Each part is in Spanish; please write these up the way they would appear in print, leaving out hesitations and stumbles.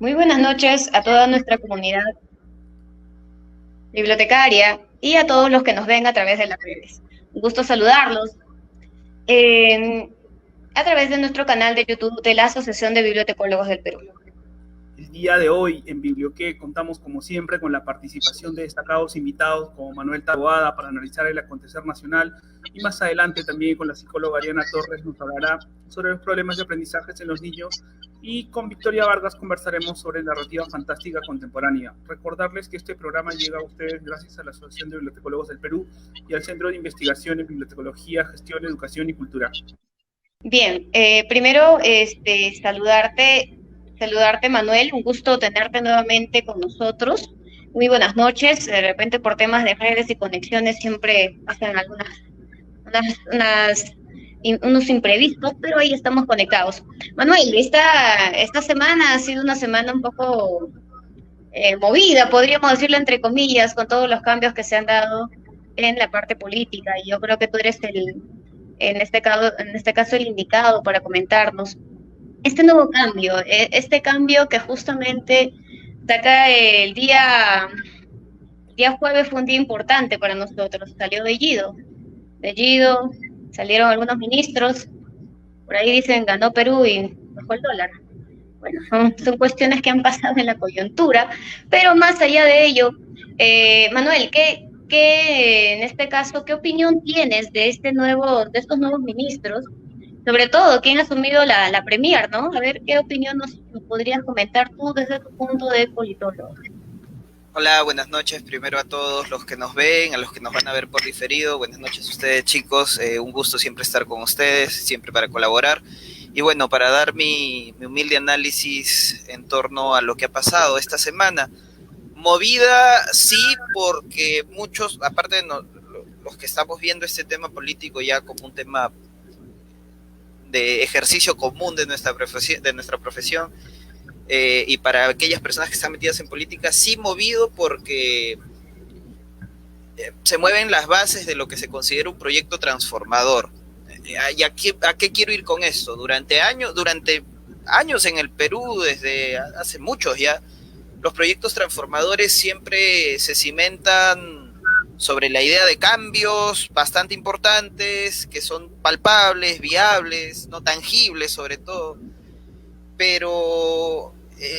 Muy buenas noches a toda nuestra comunidad bibliotecaria y a todos los que nos ven a través de las redes. Un gusto saludarlos en- a través de nuestro canal de YouTube de la Asociación de Bibliotecólogos del Perú. El día de hoy en Biblioqué contamos como siempre con la participación de destacados invitados como Manuel Taboada para analizar el acontecer nacional y más adelante también con la psicóloga Ariana Torres nos hablará sobre los problemas de aprendizaje en los niños y con Victoria Vargas conversaremos sobre narrativa fantástica contemporánea. Recordarles que este programa llega a ustedes gracias a la Asociación de Bibliotecólogos del Perú y al Centro de Investigación en Bibliotecología, Gestión, Educación y Cultura. Bien, primero saludarte Manuel, un gusto tenerte nuevamente con nosotros. Muy buenas noches, de repente por temas de redes y conexiones siempre pasan unos imprevistos, pero ahí estamos conectados. Manuel, esta semana ha sido una semana un poco movida, podríamos decirlo entre comillas, con todos los cambios que se han dado en la parte política. Y yo creo que tú eres en este caso el indicado para comentarnos este nuevo cambio, este cambio que justamente saca el día jueves fue un día importante para nosotros, salió Bellido, salieron algunos ministros, por ahí dicen ganó Perú y bajó el dólar. Bueno, son cuestiones que han pasado en la coyuntura, pero más allá de ello, Manuel, en este caso, qué opinión tienes de de estos nuevos ministros? Sobre todo, ¿quién ha asumido la premier, no? A ver, ¿qué opinión nos podrías comentar tú desde tu punto de politólogo? Hola, buenas noches primero a todos los que nos ven, a los que nos van a ver por diferido. Buenas noches a ustedes, chicos. Un gusto siempre estar con ustedes, siempre para colaborar. Y bueno, para dar mi humilde análisis en torno a lo que ha pasado esta semana. Movida, sí, porque muchos, aparte de los que estamos viendo este tema político ya como un tema de ejercicio común de nuestra profesión, y para aquellas personas que están metidas en política, sí movido porque se mueven las bases de lo que se considera un proyecto transformador. ¿Y a qué quiero ir con esto? Durante años en el Perú, desde hace muchos ya, los proyectos transformadores siempre se cimentan sobre la idea de cambios bastante importantes, que son palpables, viables, no tangibles sobre todo, pero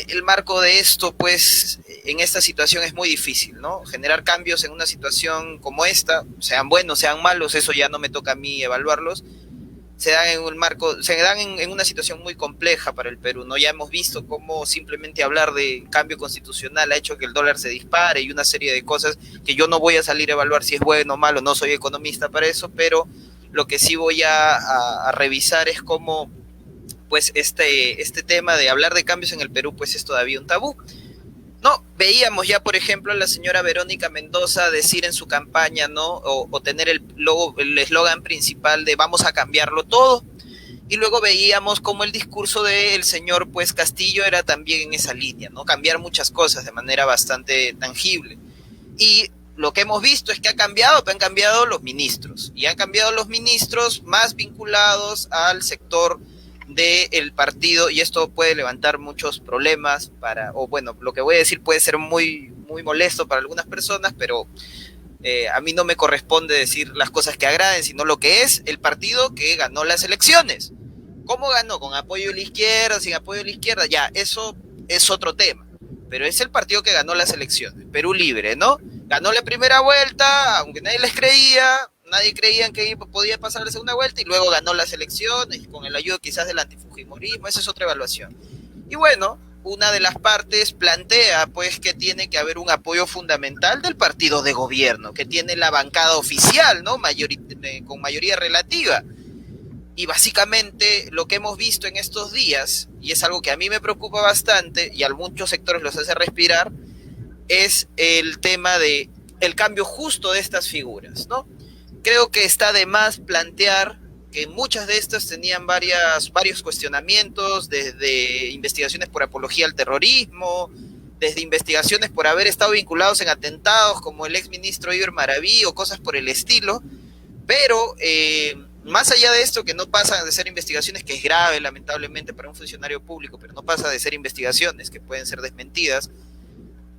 el marco de esto, pues, en esta situación es muy difícil, ¿no? Generar cambios en una situación como esta, sean buenos, sean malos, eso ya no me toca a mí evaluarlos, se dan en una situación muy compleja para el Perú, ¿no? Ya hemos visto cómo simplemente hablar de cambio constitucional ha hecho que el dólar se dispare y una serie de cosas que yo no voy a salir a evaluar si es bueno o malo, no soy economista para eso, pero lo que sí voy a revisar es cómo pues este tema de hablar de cambios en el Perú pues es todavía un tabú. No, veíamos ya, por ejemplo, a la señora Verónica Mendoza decir en su campaña, ¿no? O tener el eslogan principal de vamos a cambiarlo todo. Y luego veíamos como el discurso del señor pues Castillo era también en esa línea, ¿no? Cambiar muchas cosas de manera bastante tangible. Y lo que hemos visto es que han cambiado los ministros. Y han cambiado los ministros más vinculados al sector del partido, y esto puede levantar muchos problemas o bueno, lo que voy a decir puede ser muy molesto para algunas personas, pero a mí no me corresponde decir las cosas que agraden, sino lo que es el partido que ganó las elecciones. ¿Cómo ganó? ¿Con apoyo de la izquierda? ¿Sin apoyo de la izquierda? Ya, eso es otro tema, pero es el partido que ganó las elecciones, Perú Libre, ¿no? Ganó la primera vuelta, aunque nadie creía que podía pasar la segunda vuelta, y luego ganó las elecciones con el ayuda quizás del antifujimorismo. Esa es otra evaluación. Y bueno, una de las partes plantea pues que tiene que haber un apoyo fundamental del partido de gobierno, que tiene la bancada oficial, ¿no? Con mayoría relativa. Y básicamente lo que hemos visto en estos días, y es algo que a mí me preocupa bastante y a muchos sectores los hace respirar, es el tema de el cambio justo de estas figuras, ¿no? Creo que está de más plantear que muchas de estas tenían varios cuestionamientos, desde investigaciones por apología al terrorismo, desde investigaciones por haber estado vinculados en atentados como el exministro Iber Maraví o cosas por el estilo, pero más allá de esto, que no pasa de ser investigaciones, que es grave lamentablemente para un funcionario público, pero no pasa de ser investigaciones que pueden ser desmentidas,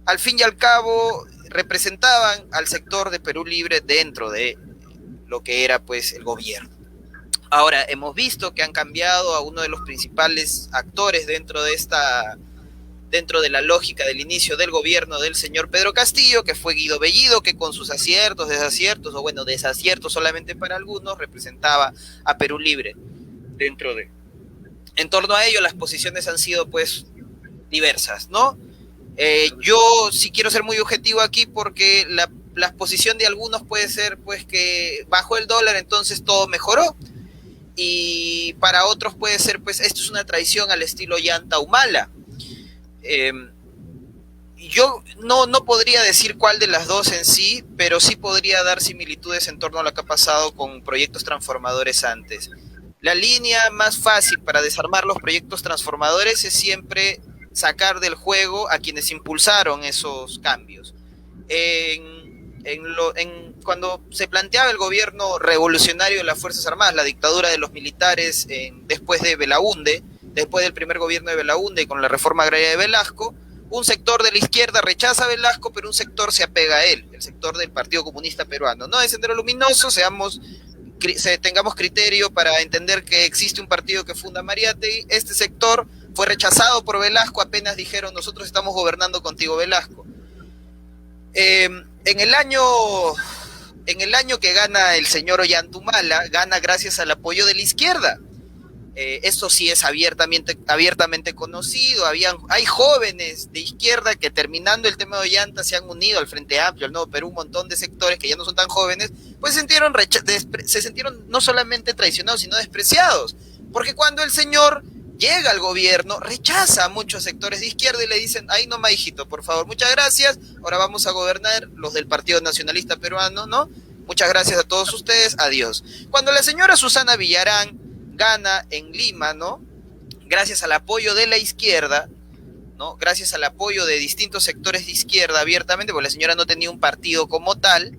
al fin y al cabo representaban al sector de Perú Libre dentro de lo que era pues el gobierno. Ahora, hemos visto que han cambiado a uno de los principales actores dentro de la lógica del inicio del gobierno del señor Pedro Castillo, que fue Guido Bellido, que con sus aciertos, desaciertos, o bueno, desaciertos solamente para algunos, representaba a Perú Libre dentro de. En torno a ello, las posiciones han sido pues diversas, ¿no? Yo sí quiero ser muy objetivo aquí porque la posición de algunos puede ser pues que bajó el dólar, entonces todo mejoró, y para otros puede ser pues esto es una traición al estilo Ollanta Humala. Yo no podría decir cuál de las dos en sí, pero sí podría dar similitudes en torno a lo que ha pasado con proyectos transformadores antes. La línea más fácil para desarmar los proyectos transformadores es siempre sacar del juego a quienes impulsaron esos cambios. Cuando se planteaba el gobierno revolucionario de las Fuerzas Armadas, la dictadura de los militares después de Belaúnde, después del primer gobierno de Belaúnde y con la reforma agraria de Velasco, un sector de la izquierda rechaza a Velasco, pero un sector se apega a él, el sector del Partido Comunista Peruano. No es Sendero Luminoso, tengamos criterio para entender que existe un partido que funda Mariátegui. Este sector fue rechazado por Velasco, apenas dijeron nosotros estamos gobernando contigo, Velasco. En el año que gana el señor Ollanta Humala, gana gracias al apoyo de la izquierda. Esto sí es abiertamente conocido. Hay jóvenes de izquierda que, terminando el tema de Ollanta, se han unido al Frente Amplio, al Nuevo Perú, un montón de sectores que ya no son tan jóvenes, pues se sintieron no solamente traicionados, sino despreciados, porque cuando el señor llega al gobierno, rechaza a muchos sectores de izquierda y le dicen, ahí nomás, hijito, por favor, muchas gracias, ahora vamos a gobernar los del Partido Nacionalista Peruano, ¿no? Muchas gracias a todos ustedes, adiós. Cuando la señora Susana Villarán gana en Lima, ¿no? Gracias al apoyo de la izquierda, ¿no? Gracias al apoyo de distintos sectores de izquierda abiertamente, porque la señora no tenía un partido como tal,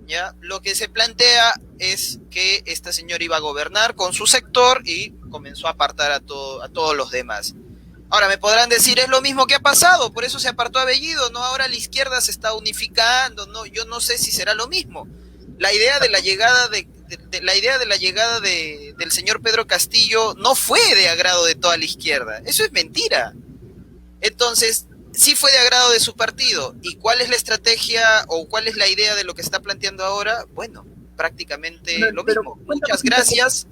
¿ya? Lo que se plantea es que esta señora iba a gobernar con su sector y comenzó a apartar a todos los demás. Ahora me podrán decir, es lo mismo que ha pasado, por eso se apartó a Bellido, ¿no? Ahora la izquierda se está unificando, ¿no? Yo no sé si será lo mismo. La idea de la llegada del señor Pedro Castillo no fue de agrado de toda la izquierda. Eso es mentira. Entonces, sí fue de agrado de su partido. ¿Y cuál es la estrategia o cuál es la idea de lo que está planteando ahora? Bueno, prácticamente lo mismo. Muchas gracias.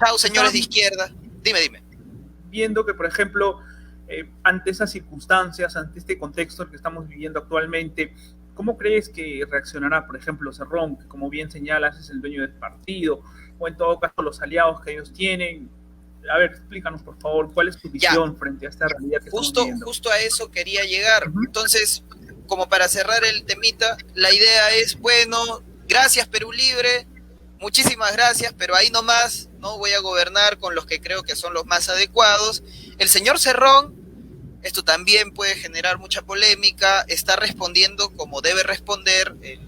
Chao, señores de izquierda. Dime. Viendo que, por ejemplo, ante esas circunstancias, ante este contexto que estamos viviendo actualmente, ¿cómo crees que reaccionará, por ejemplo, Cerrón, que como bien señalas es el dueño del partido, o en todo caso los aliados que ellos tienen? A ver, explícanos, por favor, ¿cuál es tu visión frente a esta realidad que estamos viviendo? Justo a eso quería llegar. Entonces, como para cerrar el temita, la idea es, bueno, gracias Perú Libre, muchísimas gracias, pero ahí nomás, ¿no? Voy a gobernar con los que creo que son los más adecuados. El señor Cerrón, esto también puede generar mucha polémica, está respondiendo como debe responder el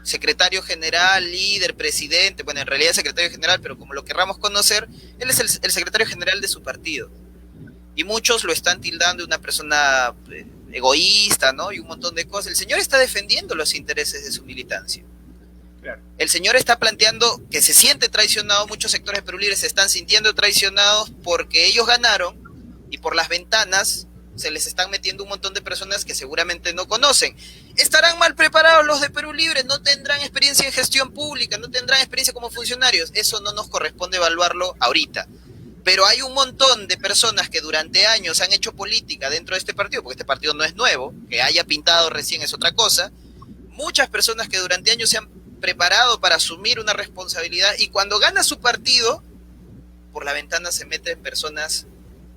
secretario general, líder, presidente, bueno, en realidad es secretario general, pero como lo querramos conocer, él es el secretario general de su partido. Y muchos lo están tildando de una persona egoísta, ¿no? Y un montón de cosas. El señor está defendiendo los intereses de su militancia. Claro. El señor está planteando que se siente traicionado, muchos sectores de Perú Libre se están sintiendo traicionados porque ellos ganaron y por las ventanas se les están metiendo un montón de personas que seguramente no conocen. ¿Estarán mal preparados los de Perú Libre? ¿No tendrán experiencia en gestión pública? ¿No tendrán experiencia como funcionarios? Eso no nos corresponde evaluarlo ahorita. Pero hay un montón de personas que durante años han hecho política dentro de este partido, porque este partido no es nuevo, que haya pintado recién es otra cosa. Muchas personas que durante años se han preparado para asumir una responsabilidad y cuando gana su partido, por la ventana se meten personas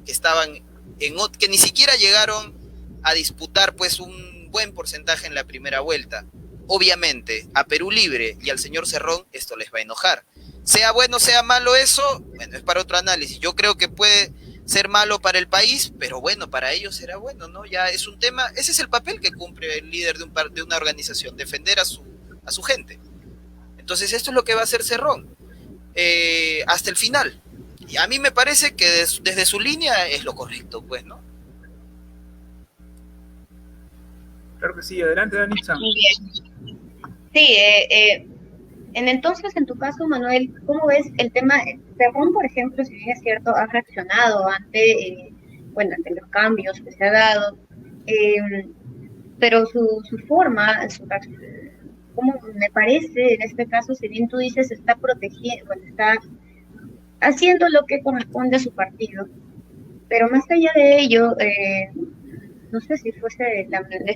que estaban que ni siquiera llegaron a disputar pues un buen porcentaje en la primera vuelta. Obviamente a Perú Libre y al señor Cerrón esto les va a enojar. Sea bueno, sea malo eso, bueno, es para otro análisis. Yo creo que puede ser malo para el país, pero bueno, para ellos será bueno, ¿no? Ya es un tema, ese es el papel que cumple el líder de una organización, defender a su gente. Entonces esto es lo que va a hacer Cerrón. hasta el final. Y a mí me parece que desde su línea es lo correcto, pues, ¿no? Claro que sí, adelante, Danitza. Muy bien. Sí, entonces, en tu caso, Manuel, ¿cómo ves el tema? Cerrón, por ejemplo, si bien es cierto, ha reaccionado bueno, ante los cambios que se ha dado, pero su forma, como me parece, en este caso, si bien tú dices, está protegiendo, bueno, está haciendo lo que corresponde a su partido, pero más allá de ello, no sé si es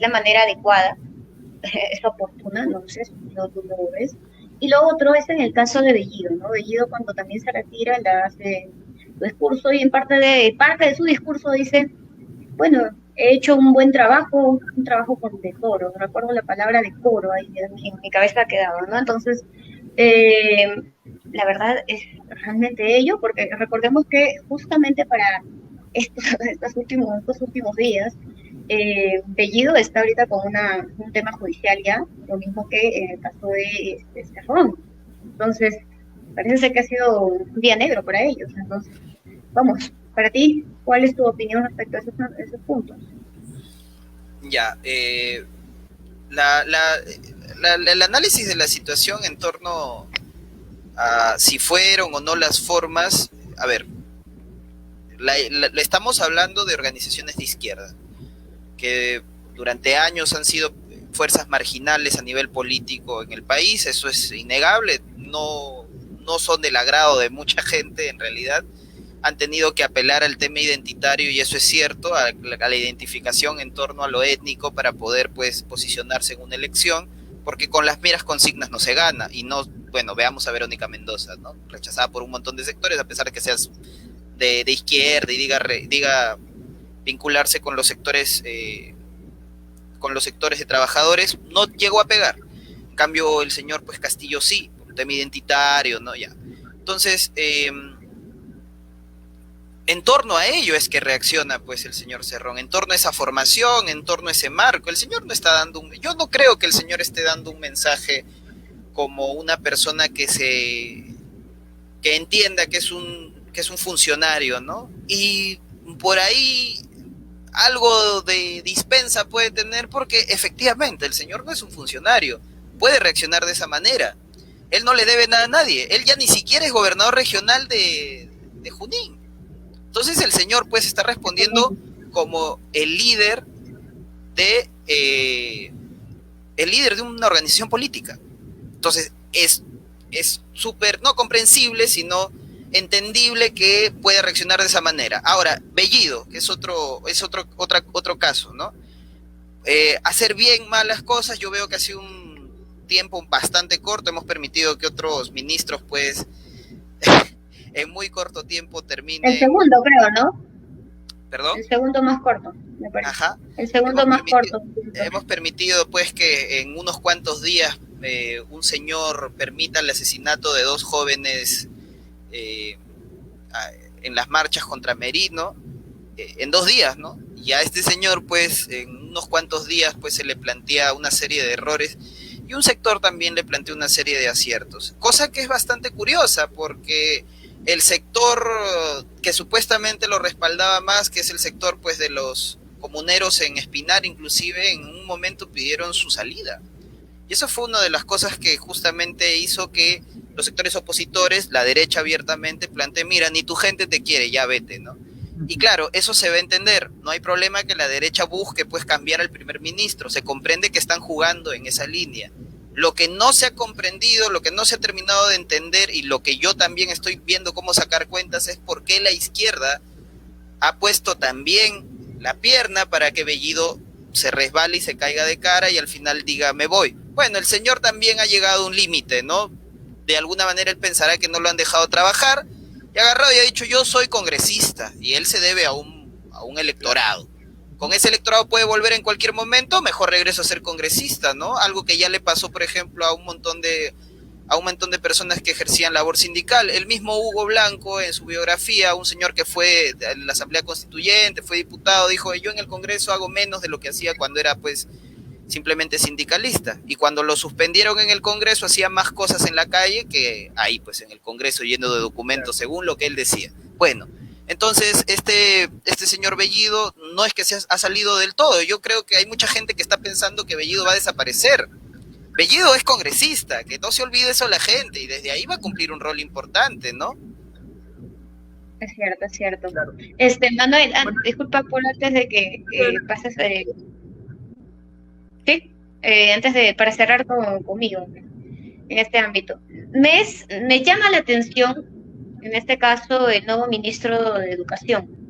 la manera adecuada, es oportuna, no sé si tú lo ves. Y lo otro es en el caso de Bellido, ¿no? Bellido cuando también se retira, le hace su discurso y en parte de su discurso dice, bueno, he hecho un trabajo con decoro, no recuerdo la palabra decoro, ahí en mi cabeza ha quedado, ¿no? Entonces, eh, la verdad es realmente ello, porque recordemos que justamente para estos últimos días, Bellido está ahorita con un tema judicial ya, lo mismo que en el caso de Cerrón. Entonces, parece ser que ha sido un día negro para ellos. Entonces, vamos, para ti, ¿cuál es tu opinión respecto a esos puntos? Ya, el análisis de la situación en torno a si fueron o no las formas, a ver, estamos hablando de organizaciones de izquierda, que durante años han sido fuerzas marginales a nivel político en el país, eso es innegable, no son del agrado de mucha gente en realidad, han tenido que apelar al tema identitario, y eso es cierto, a la identificación en torno a lo étnico para poder pues posicionarse en una elección, porque con las meras consignas no se gana, y no, bueno, veamos a Verónica Mendoza, ¿no? Rechazada por un montón de sectores, a pesar de que seas de izquierda y diga vincularse con los sectores de trabajadores, no llegó a pegar. En cambio, el señor pues Castillo sí, por un tema identitario, ¿no? Ya. Entonces, en torno a ello es que reacciona pues el señor Cerrón, en torno a esa formación, en torno a ese marco. El señor no está dando yo no creo que el señor esté dando un mensaje como una persona que entienda que es un funcionario, ¿no? Y por ahí algo de dispensa puede tener, porque efectivamente el señor no es un funcionario, puede reaccionar de esa manera. Él no le debe nada a nadie, él ya ni siquiera es gobernador regional de Junín. Entonces el señor pues está respondiendo como el líder de una organización política. Entonces es súper no comprensible, sino entendible que pueda reaccionar de esa manera. Ahora, Bellido, que es otro caso, ¿no? Hacer bien malas cosas, yo veo que ha sido un tiempo bastante corto, hemos permitido que otros ministros pues en muy corto tiempo terminen. El segundo, creo, ¿no? ¿Perdón? El segundo más corto, me parece. Ajá. El segundo más corto. Hemos permitido pues que en unos cuantos días un señor permita el asesinato de 2 jóvenes en las marchas contra Merino, en 2 días, ¿no? Y a este señor pues en unos cuantos días pues se le plantea una serie de errores, y un sector también le plantea una serie de aciertos, cosa que es bastante curiosa, porque el sector que supuestamente lo respaldaba más, que es el sector pues de los comuneros en Espinar, inclusive en un momento pidieron su salida. Y eso fue una de las cosas que justamente hizo que los sectores opositores, la derecha abiertamente, planteen, mira, ni tu gente te quiere, ya vete, ¿no? Y claro, eso se va a entender, no hay problema que la derecha busque pues cambiar al primer ministro, se comprende que están jugando en esa línea. Lo que no se ha comprendido, lo que no se ha terminado de entender, y lo que yo también estoy viendo cómo sacar cuentas, es por qué la izquierda ha puesto también la pierna para que Bellido se resbale y se caiga de cara y al final diga, me voy. Bueno, el señor también ha llegado a un límite, ¿no? De alguna manera él pensará que no lo han dejado trabajar, y ha agarrado y ha dicho, yo soy congresista, y él se debe a un electorado. Con ese electorado puede volver en cualquier momento, mejor regreso a ser congresista, ¿no? Algo que ya le pasó, por ejemplo, a un montón de personas que ejercían labor sindical. El mismo Hugo Blanco, en su biografía, un señor que fue de la Asamblea Constituyente, fue diputado, dijo, yo en el Congreso hago menos de lo que hacía cuando era, pues, simplemente sindicalista. Y cuando lo suspendieron en el Congreso, hacía más cosas en la calle que ahí, pues en el Congreso, lleno de documentos, según lo que él decía. Bueno, entonces este señor Bellido no es que ha salido del todo. Yo creo que hay mucha gente que está pensando que Bellido va a desaparecer. Bellido es congresista, que no se olvide eso la gente, y desde ahí va a cumplir un rol importante, ¿no? Es cierto, es cierto. Claro. Manuel, disculpa por antes de que pases, sí, para cerrar conmigo en este ámbito. Me llama la atención, en este caso, el nuevo ministro de Educación.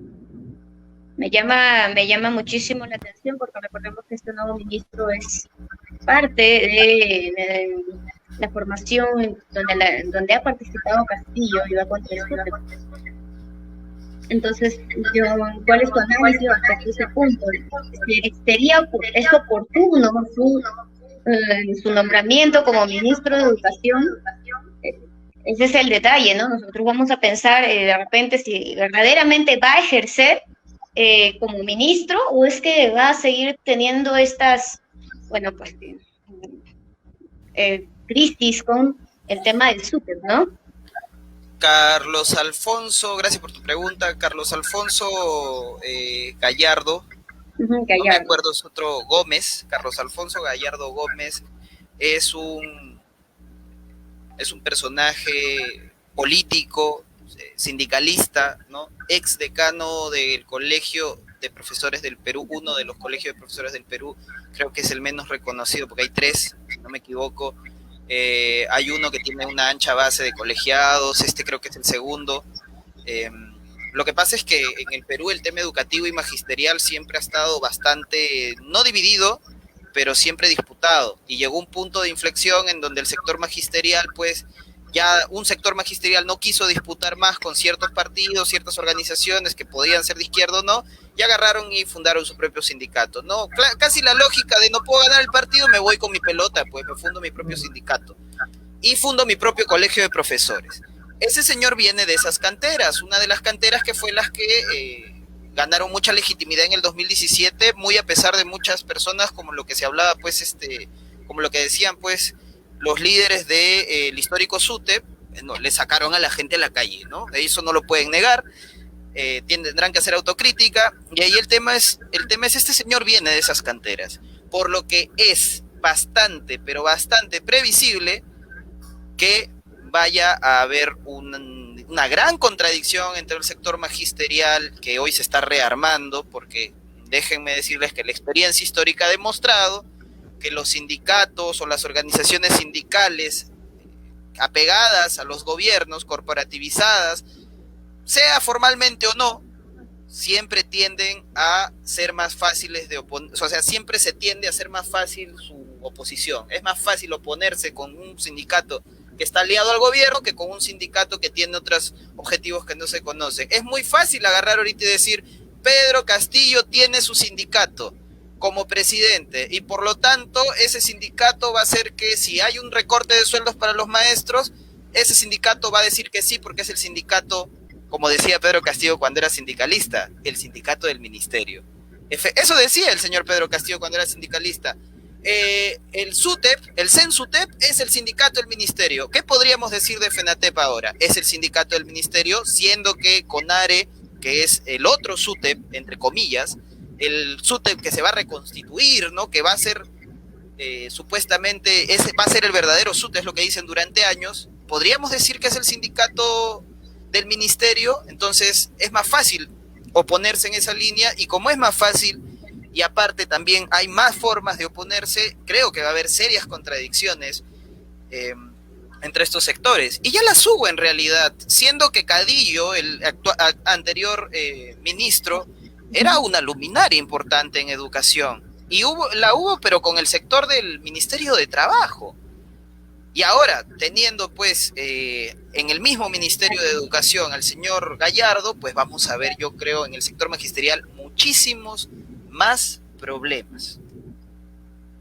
Me llama muchísimo la atención porque recordemos que este nuevo ministro es parte de la formación donde ha participado Castillo y va a continuar. Entonces, ¿cuál es tu análisis hasta ese punto? ¿Es oportuno su nombramiento como ministro de Educación? Ese es el detalle, ¿no? Nosotros vamos a pensar de repente si verdaderamente va a ejercer como ministro o es que va a seguir teniendo estas, bueno, pues, crisis con el tema del SUTEP, ¿no? Carlos Alfonso, gracias por tu pregunta. Carlos Alfonso Gallardo, no me acuerdo su otro, Gómez, Carlos Alfonso Gallardo Gómez, es un personaje político, sindicalista, ¿no? Ex decano del Colegio de Profesores del Perú, uno de los colegios de profesores del Perú, creo que es el menos reconocido porque hay 3, si no me equivoco. Hay uno que tiene una ancha base de colegiados, creo que es el segundo. Lo que pasa es que en el Perú el tema educativo y magisterial siempre ha estado bastante, no dividido, pero siempre disputado. Y llegó un punto de inflexión en donde el sector magisterial, pues, ya un sector magisterial no quiso disputar más con ciertos partidos, ciertas organizaciones que podían ser de izquierda o no, y agarraron y fundaron su propio sindicato, ¿no? Casi la lógica de no puedo ganar el partido, me voy con mi pelota, pues me fundo mi propio sindicato y fundo mi propio colegio de profesores. Ese señor viene de esas canteras, una de las canteras que fue las que ganaron mucha legitimidad en el 2017, muy a pesar de muchas personas, como lo que se hablaba, pues, como lo que decían, pues, los líderes del histórico SUTEP, no, le sacaron a la gente a la calle, ¿no? Eso no lo pueden negar, tendrán que hacer autocrítica, y ahí el tema es, este señor viene de esas canteras, por lo que es bastante, pero bastante previsible que vaya a haber una gran contradicción entre el sector magisterial, que hoy se está rearmando, porque déjenme decirles que la experiencia histórica ha demostrado que los sindicatos o las organizaciones sindicales apegadas a los gobiernos, corporativizadas, sea formalmente o no, siempre tienden a ser más fáciles de oponer, o sea, siempre se tiende a hacer más fácil su oposición. Es más fácil oponerse con un sindicato que está aliado al gobierno que con un sindicato que tiene otros objetivos que no se conocen. Es muy fácil agarrar ahorita y decir, Pedro Castillo tiene su sindicato como presidente, y por lo tanto ese sindicato va a hacer que si hay un recorte de sueldos para los maestros, ese sindicato va a decir que sí, porque es el sindicato, como decía Pedro Castillo cuando era sindicalista, el sindicato del ministerio. Eso decía el señor Pedro Castillo cuando era sindicalista. El SUTEP, el CENSUTEP, es el sindicato del ministerio. ¿Qué podríamos decir de FENATEP ahora? Es el sindicato del ministerio, siendo que CONARE, que es el otro SUTEP, entre comillas, el SUTEP que se va a reconstituir, ¿no? Que va a ser, supuestamente, ese va a ser el verdadero SUTEP, es lo que dicen durante años. Podríamos decir que es el sindicato del ministerio, entonces es más fácil oponerse en esa línea, y como es más fácil, y aparte también hay más formas de oponerse, creo que va a haber serias contradicciones entre estos sectores. Y ya las hubo en realidad, siendo que Cadillo, el anterior ministro, era una luminaria importante en educación. Y la hubo, pero con el sector del Ministerio de Trabajo. Y ahora, teniendo pues en el mismo Ministerio de Educación al señor Gallardo, pues vamos a ver, yo creo, en el sector magisterial muchísimos más problemas.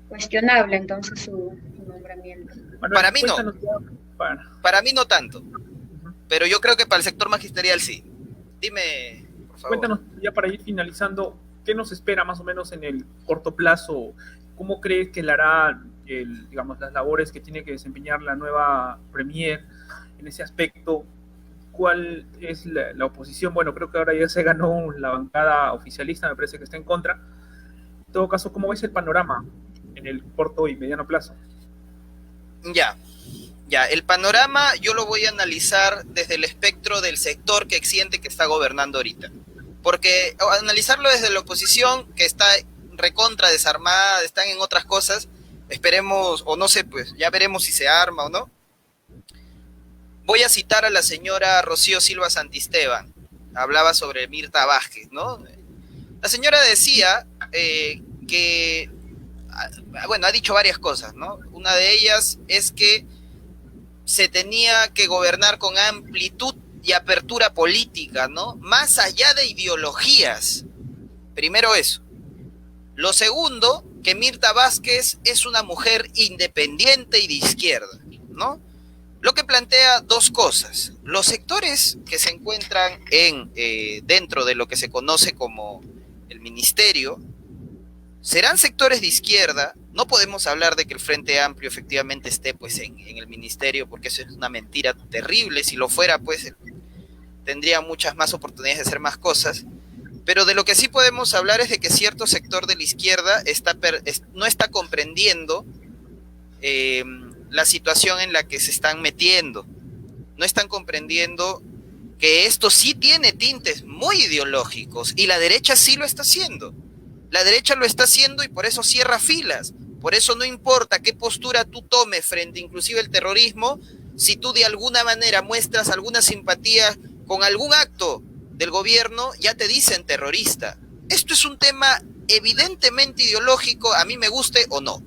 Cuestionable entonces su nombramiento. Bueno, para mí no. Para mí no tanto. Pero yo creo que para el sector magisterial sí. Dime, por favor. Cuéntanos, ya para ir finalizando, ¿qué nos espera más o menos en el corto plazo ¿cómo crees que le hará, digamos, las labores que tiene que desempeñar la nueva Premier en ese aspecto? ¿Cuál es la oposición? Bueno, creo que ahora ya se ganó la bancada oficialista, me parece que está en contra. En todo caso, ¿cómo ves el panorama en el corto y mediano plazo? Ya, el panorama yo lo voy a analizar desde el espectro del sector que siente que está gobernando ahorita. Porque analizarlo desde la oposición, que está recontra desarmada, están en otras cosas, esperemos, o no sé, pues ya veremos si se arma o no. Voy a citar a la señora Rocío Silva Santisteban, hablaba sobre Mirta Vázquez, ¿no? La señora decía que, bueno, ha dicho varias cosas, ¿no? Una de ellas es que se tenía que gobernar con amplitud y apertura política, ¿no? Más allá de ideologías. Primero eso. Lo segundo, que Mirta Vázquez es una mujer independiente y de izquierda, ¿no? Lo que plantea dos cosas. Los sectores que se encuentran dentro de lo que se conoce como el ministerio, serán sectores de izquierda. No podemos hablar de que el Frente Amplio efectivamente esté pues en el ministerio, porque eso es una mentira terrible. Si lo fuera, pues tendría muchas más oportunidades de hacer más cosas. Pero de lo que sí podemos hablar es de que cierto sector de la izquierda no está comprendiendo la situación en la que se están metiendo. No están comprendiendo que esto sí tiene tintes muy ideológicos, y la derecha sí lo está haciendo. La derecha lo está haciendo y por eso cierra filas. Por eso no importa qué postura tú tomes frente inclusive al terrorismo, si tú de alguna manera muestras alguna simpatía con algún acto del gobierno, ya te dicen terrorista. Esto es un tema evidentemente ideológico, a mí me guste o no.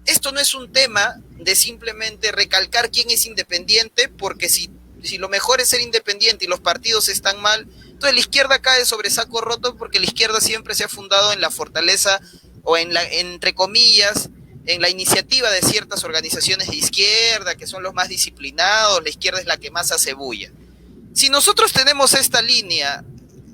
Esto no es un tema de simplemente recalcar quién es independiente, porque si lo mejor es ser independiente y los partidos están mal, entonces la izquierda cae sobre saco roto, porque la izquierda siempre se ha fundado en la fortaleza o entre comillas, en la iniciativa de ciertas organizaciones de izquierda, que son los más disciplinados. La izquierda es la que más hace bulla. Si nosotros tenemos esta línea,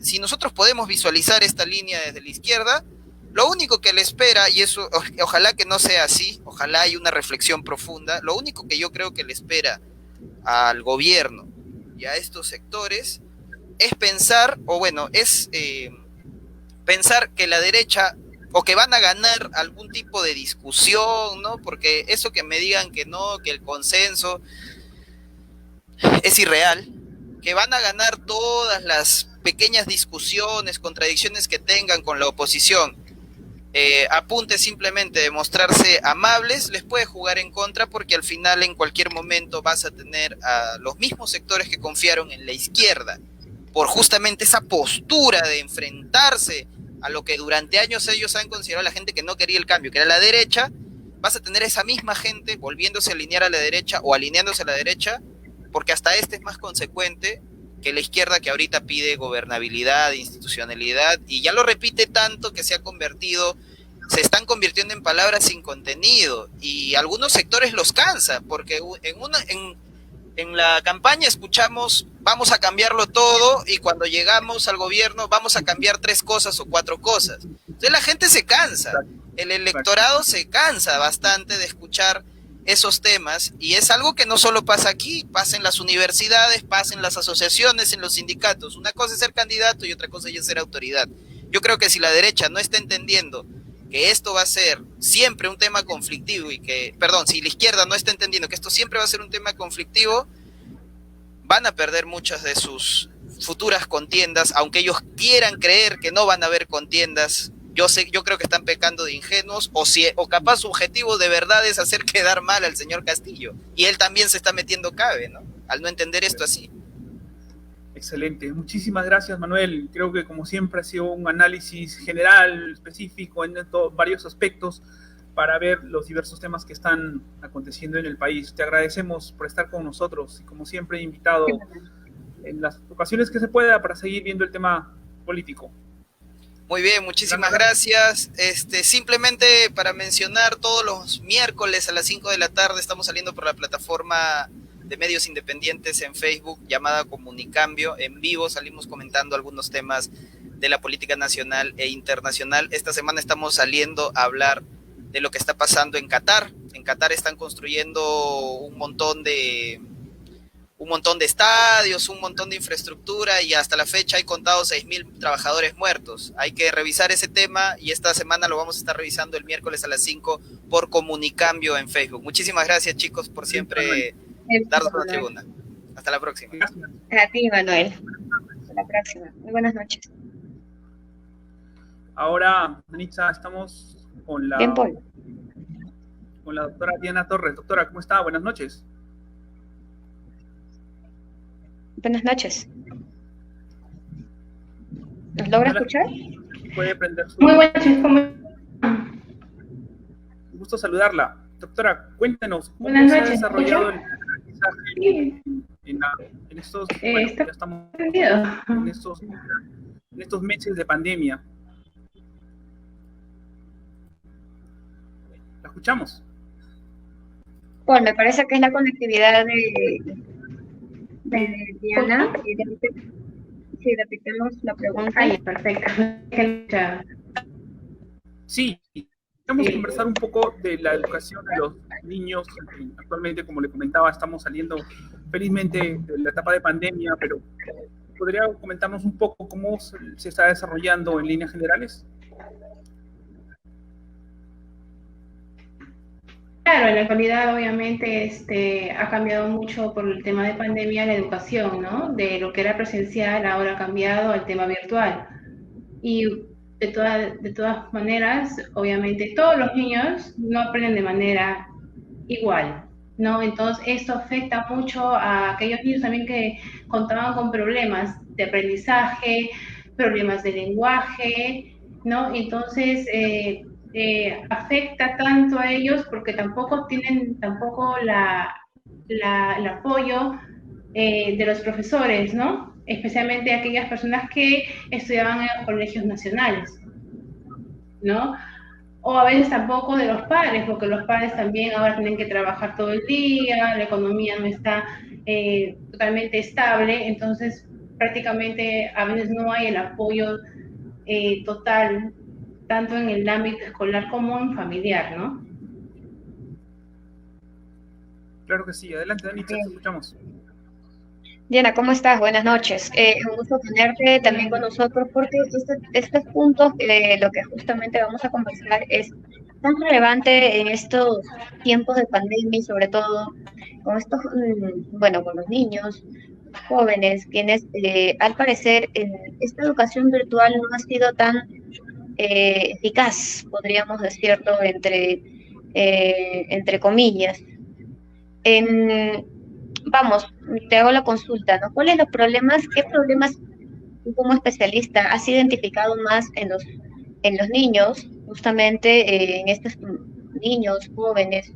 si nosotros podemos visualizar esta línea desde la izquierda, lo único que le espera, y eso ojalá que no sea así, ojalá haya una reflexión profunda, lo único que yo creo que le espera al gobierno y a estos sectores es pensar, pensar que la derecha, o que van a ganar algún tipo de discusión, ¿no? Porque eso que me digan que no, que el consenso es irreal, que van a ganar todas las pequeñas discusiones, contradicciones que tengan con la oposición, apunte simplemente de mostrarse amables, les puede jugar en contra, porque al final en cualquier momento vas a tener a los mismos sectores que confiaron en la izquierda, por justamente esa postura de enfrentarse a lo que durante años ellos han considerado la gente que no quería el cambio, que era la derecha. Vas a tener esa misma gente volviéndose a alinear a la derecha o alineándose a la derecha, porque hasta es más consecuente que la izquierda, que ahorita pide gobernabilidad, institucionalidad, y ya lo repite tanto que se están convirtiendo en palabras sin contenido, y algunos sectores los cansa, porque en la campaña escuchamos vamos a cambiarlo todo, y cuando llegamos al gobierno vamos a cambiar 3 cosas o 4 cosas. Entonces la gente se cansa, el electorado se cansa bastante de escuchar esos temas, y es algo que no solo pasa aquí, pasa en las universidades, pasa en las asociaciones, en los sindicatos. Una cosa es ser candidato y otra cosa es ser autoridad. Yo creo que si la derecha no está entendiendo que esto va a ser siempre un tema conflictivo, si la izquierda no está entendiendo que esto siempre va a ser un tema conflictivo, van a perder muchas de sus futuras contiendas, aunque ellos quieran creer que no van a haber contiendas. Yo creo que están pecando de ingenuos, o capaz su objetivo de verdad es hacer quedar mal al señor Castillo, y él también se está metiendo cabe, ¿no? Al no entender esto así. Excelente, muchísimas gracias, Manuel. Creo que como siempre ha sido un análisis general, específico en varios aspectos, para ver los diversos temas que están aconteciendo en el país. Te agradecemos por estar con nosotros, y como siempre invitado en las ocasiones que se pueda para seguir viendo el tema político. Muy bien, muchísimas gracias. Simplemente para mencionar, todos los miércoles a las 5 de la tarde estamos saliendo por la plataforma de medios independientes en Facebook llamada Comunicambio. En vivo salimos comentando algunos temas de la política nacional e internacional. Esta semana estamos saliendo a hablar de lo que está pasando en Qatar. En Qatar están construyendo un montón de estadios, un montón de infraestructura, y hasta la fecha hay contados 6.000 trabajadores muertos. Hay que revisar ese tema, y esta semana lo vamos a estar revisando el miércoles a las 5 por Comunicambio en Facebook. Muchísimas gracias, chicos, por siempre darnos la tribuna. Hasta la próxima. A ti, Manuel. Hasta la próxima. Muy buenas noches. Ahora, Danitza, estamos con la doctora Diana Torres. Doctora, ¿cómo está? Buenas noches. Buenas noches. ¿Nos logra escuchar? Puede prender su... Muy buenas noches, ¿cómo están? Un gusto saludarla. Doctora, cuéntenos, ¿cómo buenas se ha noches, desarrollado el aprendizaje en estos, bueno, ya estamos en estos meses de pandemia? ¿La escuchamos? Bueno, me parece que es la conectividad de Diana. Si repitamos la pregunta. Ay, perfecto. Sí, vamos a conversar un poco de la educación de los niños. Actualmente, como le comentaba, estamos saliendo felizmente de la etapa de pandemia, pero ¿podría comentarnos un poco cómo se está desarrollando en líneas generales? Claro, en la actualidad obviamente ha cambiado mucho por el tema de pandemia la educación, ¿no? De lo que era presencial ahora ha cambiado al tema virtual. Y de todas maneras, obviamente todos los niños no aprenden de manera igual, ¿no? Entonces esto afecta mucho a aquellos niños también que contaban con problemas de aprendizaje, problemas de lenguaje, ¿no? Entonces afecta tanto a ellos porque tampoco tienen el apoyo de los profesores, ¿no? Especialmente aquellas personas que estudiaban en los colegios nacionales, ¿no? O a veces tampoco de los padres, porque los padres también ahora tienen que trabajar todo el día, la economía no está totalmente estable, entonces prácticamente a veces no hay el apoyo total, tanto en el ámbito escolar como en familiar, ¿no? Claro que sí. Adelante, Dani, te escuchamos. Diana, ¿cómo estás? Buenas noches. Un gusto tenerte también con nosotros porque estos puntos, lo que justamente vamos a conversar es tan relevante en estos tiempos de pandemia y sobre todo con estos, bueno, con los niños, los jóvenes, quienes al parecer esta educación virtual no ha sido tan eficaz, podríamos decirlo, entre comillas. Vamos, te hago la consulta, ¿no? ¿Cuáles los problemas, qué problemas tú como especialista has identificado más en los niños, justamente en estos niños, jóvenes,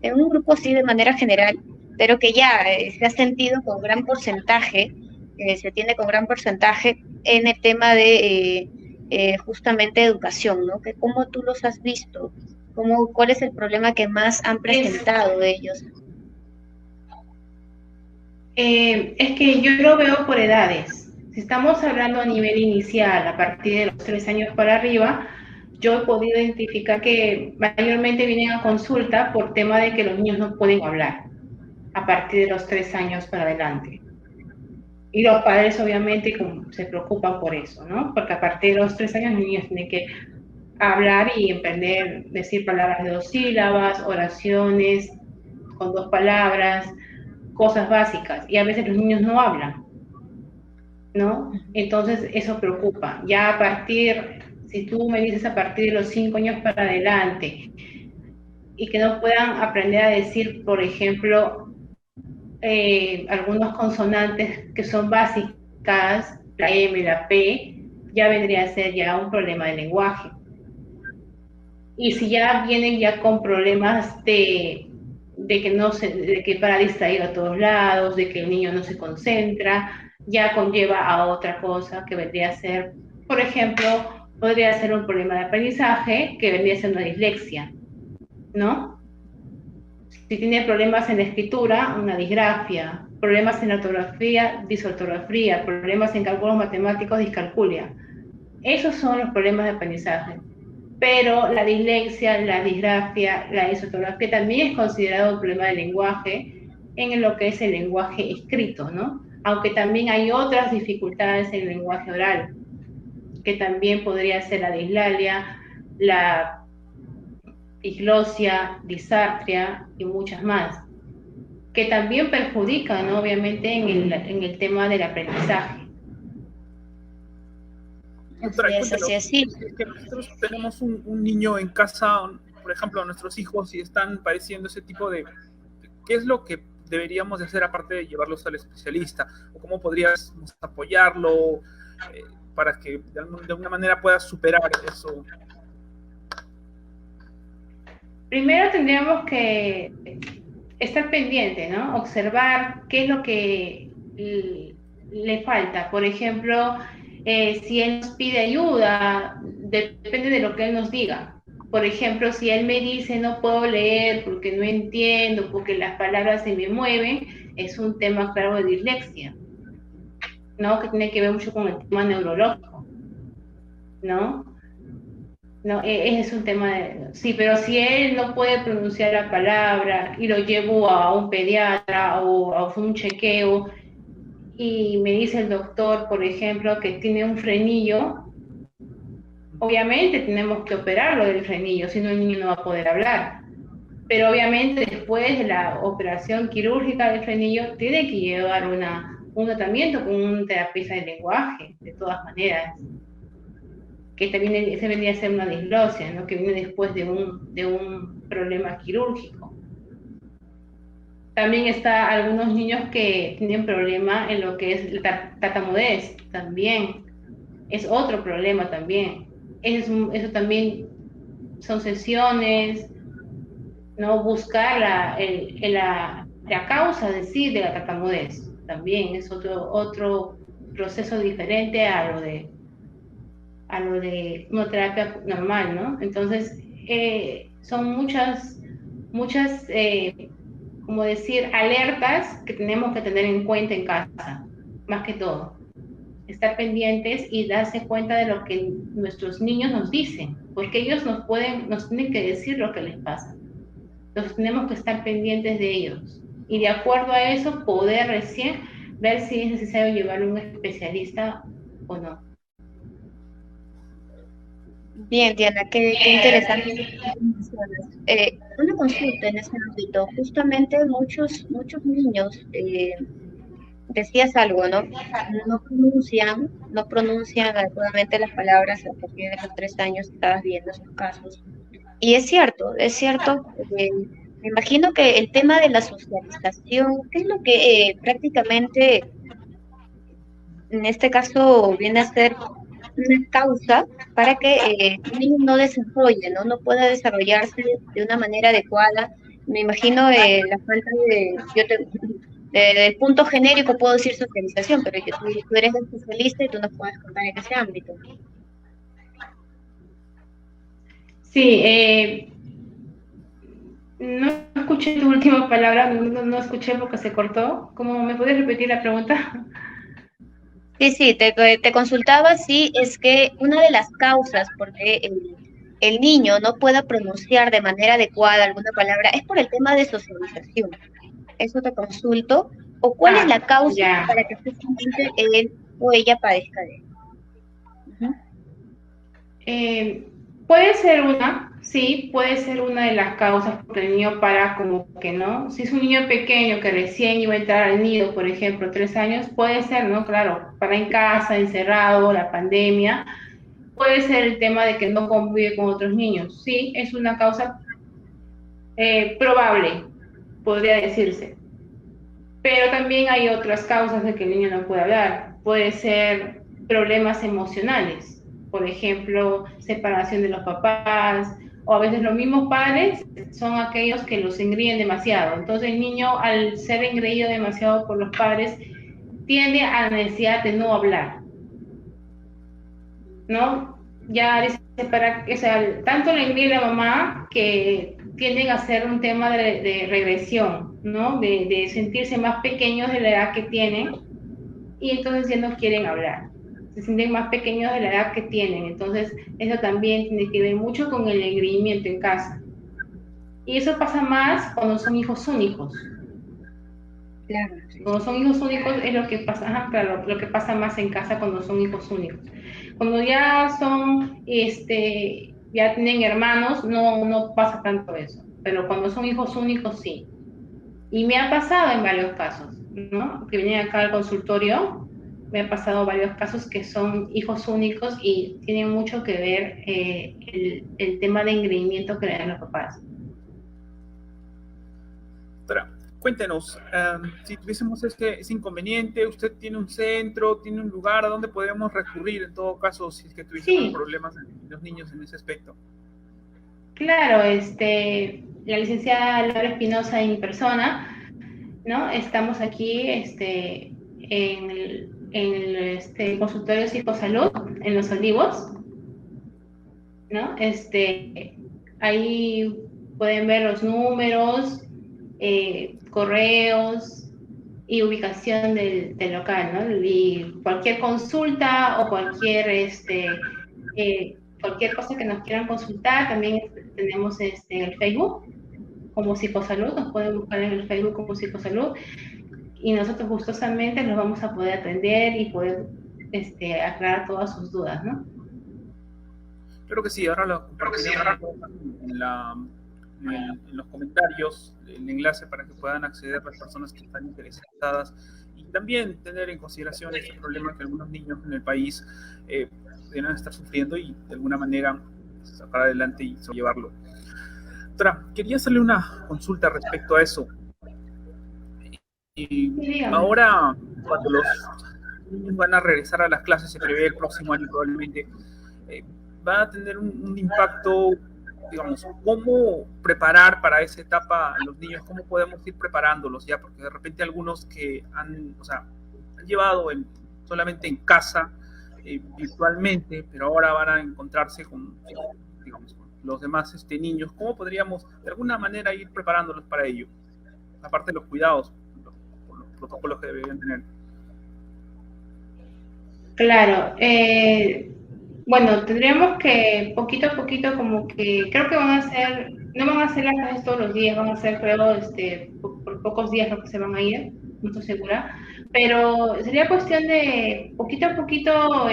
en un grupo así de manera general, pero que ya se ha sentido con gran porcentaje, se tiene con gran porcentaje en el tema de justamente educación, ¿no? Que ¿cómo tú los has visto? ¿Cuál es el problema que más han presentado de ellos? Es que yo lo veo por edades. Si estamos hablando a nivel inicial, a partir de los 3 años para arriba, yo he podido identificar que mayormente vienen a consulta por tema de que los niños no pueden hablar a partir de los 3 años para adelante. Y los padres obviamente se preocupan por eso, ¿no? Porque a partir de los 3 años los niños tienen que hablar y aprender, decir palabras de 2 sílabas, oraciones con 2 palabras, cosas básicas, y a veces los niños no hablan, ¿no? Entonces eso preocupa. Ya si tú me dices a partir de los 5 años para adelante, y que no puedan aprender a decir, por ejemplo, algunos consonantes que son básicas, la M, la P, ya vendría a ser ya un problema de lenguaje. Y si ya vienen ya con problemas de que para distraer a todos lados, de que el niño no se concentra, ya conlleva a otra cosa que vendría a ser, por ejemplo, podría ser un problema de aprendizaje que vendría a ser una dislexia, ¿no? Si tiene problemas en la escritura, una disgrafia, problemas en la ortografía, disortografía, problemas en cálculos matemáticos, discalculia. Esos son los problemas de aprendizaje. pero la dislexia, la disgrafia, la disortografía también es considerado un problema de lenguaje en lo que es el lenguaje escrito, ¿no? Aunque también hay otras dificultades en el lenguaje oral, que también podría ser la dislalia, la diglosia, disartria y muchas más, que también perjudican, ¿no? Obviamente en el tema del aprendizaje. Así es, sí. Que nosotros tenemos un niño en casa, por ejemplo, nuestros hijos, y están padeciendo ese tipo de... ¿Qué es lo que deberíamos de hacer aparte de llevarlos al especialista? ¿O cómo podrías apoyarlo para que de alguna manera pueda superar eso? Primero tendríamos que estar pendiente, ¿no? Observar qué es lo que le falta. Por ejemplo, si él nos pide ayuda, depende de lo que él nos diga. Por ejemplo, si él me dice no puedo leer porque no entiendo, porque las palabras se me mueven, es un tema claro de dislexia, ¿no? Que tiene que ver mucho con el tema neurológico, ¿no? No, ese es un tema de... Sí, pero si él no puede pronunciar la palabra y lo llevo a un pediatra o a un chequeo y me dice el doctor, por ejemplo, que tiene un frenillo, obviamente tenemos que operarlo del frenillo, si no el niño no va a poder hablar. Pero obviamente después de la operación quirúrgica del frenillo tiene que llevar un tratamiento con un terapeuta de lenguaje, de todas maneras. Que también se vendría a ser una disglosia, ¿no? Que viene después de un problema quirúrgico. También está algunos niños que tienen problema en lo que es la tartamudez, también. Es otro problema también. Eso también son sesiones, ¿no? Buscar la causa de la tartamudez. También es otro proceso diferente a lo de una terapia normal, ¿no? Entonces, son muchas, como decir, alertas que tenemos que tener en cuenta en casa, más que todo. Estar pendientes y darse cuenta de lo que nuestros niños nos dicen, porque ellos nos tienen que decir lo que les pasa. Entonces, tenemos que estar pendientes de ellos. Y de acuerdo a eso, poder recién ver si es necesario llevarlo a un especialista o no. Bien, Diana, qué interesante. Una consulta en ese ámbito. Justamente muchos niños, decías algo, ¿no? No pronuncian adecuadamente las palabras a partir de los 3 años, estabas viendo esos casos. Y es cierto, me imagino que el tema de la socialización, ¿qué es lo que prácticamente en este caso viene a ser una causa para que el niño no desarrolle, no pueda desarrollarse de una manera adecuada? Me imagino la falta del punto genérico puedo decir socialización, pero tú eres especialista y tú nos puedes contar en ese ámbito. Sí, no escuché tu última palabra, no escuché porque se cortó. ¿Cómo me puedes repetir la pregunta? Sí, te consultaba si es que una de las causas por qué el niño no pueda pronunciar de manera adecuada alguna palabra es por el tema de socialización. Eso te consulto. ¿O cuál es la causa para que justamente él o ella padezca de eso? Puede ser puede ser una de las causas porque el niño para como que no. Si es un niño pequeño que recién iba a entrar al nido, por ejemplo, 3 años, puede ser, ¿no? Claro, para en casa, encerrado, la pandemia, puede ser el tema de que no convive con otros niños. Sí, es una causa probable, podría decirse. Pero también hay otras causas de que el niño no puede hablar. Puede ser problemas emocionales. Por ejemplo, separación de los papás, o a veces los mismos padres son aquellos que los engríen demasiado. Entonces el niño, al ser engreído demasiado por los padres, tiende a la necesidad de no hablar, ¿no? Ya dice, tanto le engríe la mamá que tienden a ser un tema de regresión, ¿no? De sentirse más pequeños de la edad que tienen, y entonces ya no quieren hablar. se sienten más pequeños de la edad que tienen. Entonces, eso también tiene que ver mucho con el engreimiento en casa. Y eso pasa más cuando son hijos únicos. Claro. Cuando son hijos únicos es lo que pasa, ajá, claro, lo que pasa más en casa cuando son hijos únicos. Cuando ya son, ya tienen hermanos, no pasa tanto eso. Pero cuando son hijos únicos, sí. Y me ha pasado en varios casos, ¿no? Que vienen acá al consultorio, me ha pasado varios casos que son hijos únicos y tienen mucho que ver el tema de engreimiento que le dan los papás. Doctora, cuéntenos, si tuviésemos ese inconveniente, ¿usted tiene un centro, tiene un lugar a donde podríamos recurrir en todo caso si es que tuviésemos problemas en los niños en ese aspecto? Claro, la licenciada Laura Espinosa en mi persona, ¿no? Estamos aquí en el consultorio Psicosalud, en Los Olivos, ¿no? Ahí pueden ver los números, correos y ubicación del local, ¿no? Y cualquier consulta o cualquier cosa que nos quieran consultar, también tenemos en el Facebook como Psicosalud, nos pueden buscar en el Facebook como Psicosalud y nosotros gustosamente los vamos a poder atender y poder aclarar todas sus dudas, ¿no? Creo que sí, ahora lo compartiremos en los comentarios el enlace para que puedan acceder las personas que están interesadas y también tener en consideración este problema que algunos niños en el país pudieran estar sufriendo y de alguna manera sacar adelante y llevarlo. Doctora, quería hacerle una consulta respecto a eso. Y ahora, cuando los niños van a regresar a las clases, se prevé el próximo año probablemente, va a tener un impacto, digamos, ¿cómo preparar para esa etapa a los niños? ¿Cómo podemos ir preparándolos ya? Porque de repente algunos que han llevado solamente en casa, virtualmente, pero ahora van a encontrarse con, digamos, con los demás niños. ¿Cómo podríamos de alguna manera ir preparándolos para ello? Aparte de los cuidados, los protocolos que deberían tener. Claro, bueno, tendríamos que poquito a poquito como que, creo que no van a ser las clases todos los días, van a ser creo por pocos días lo que se van a ir, no estoy segura, pero sería cuestión de poquito a poquito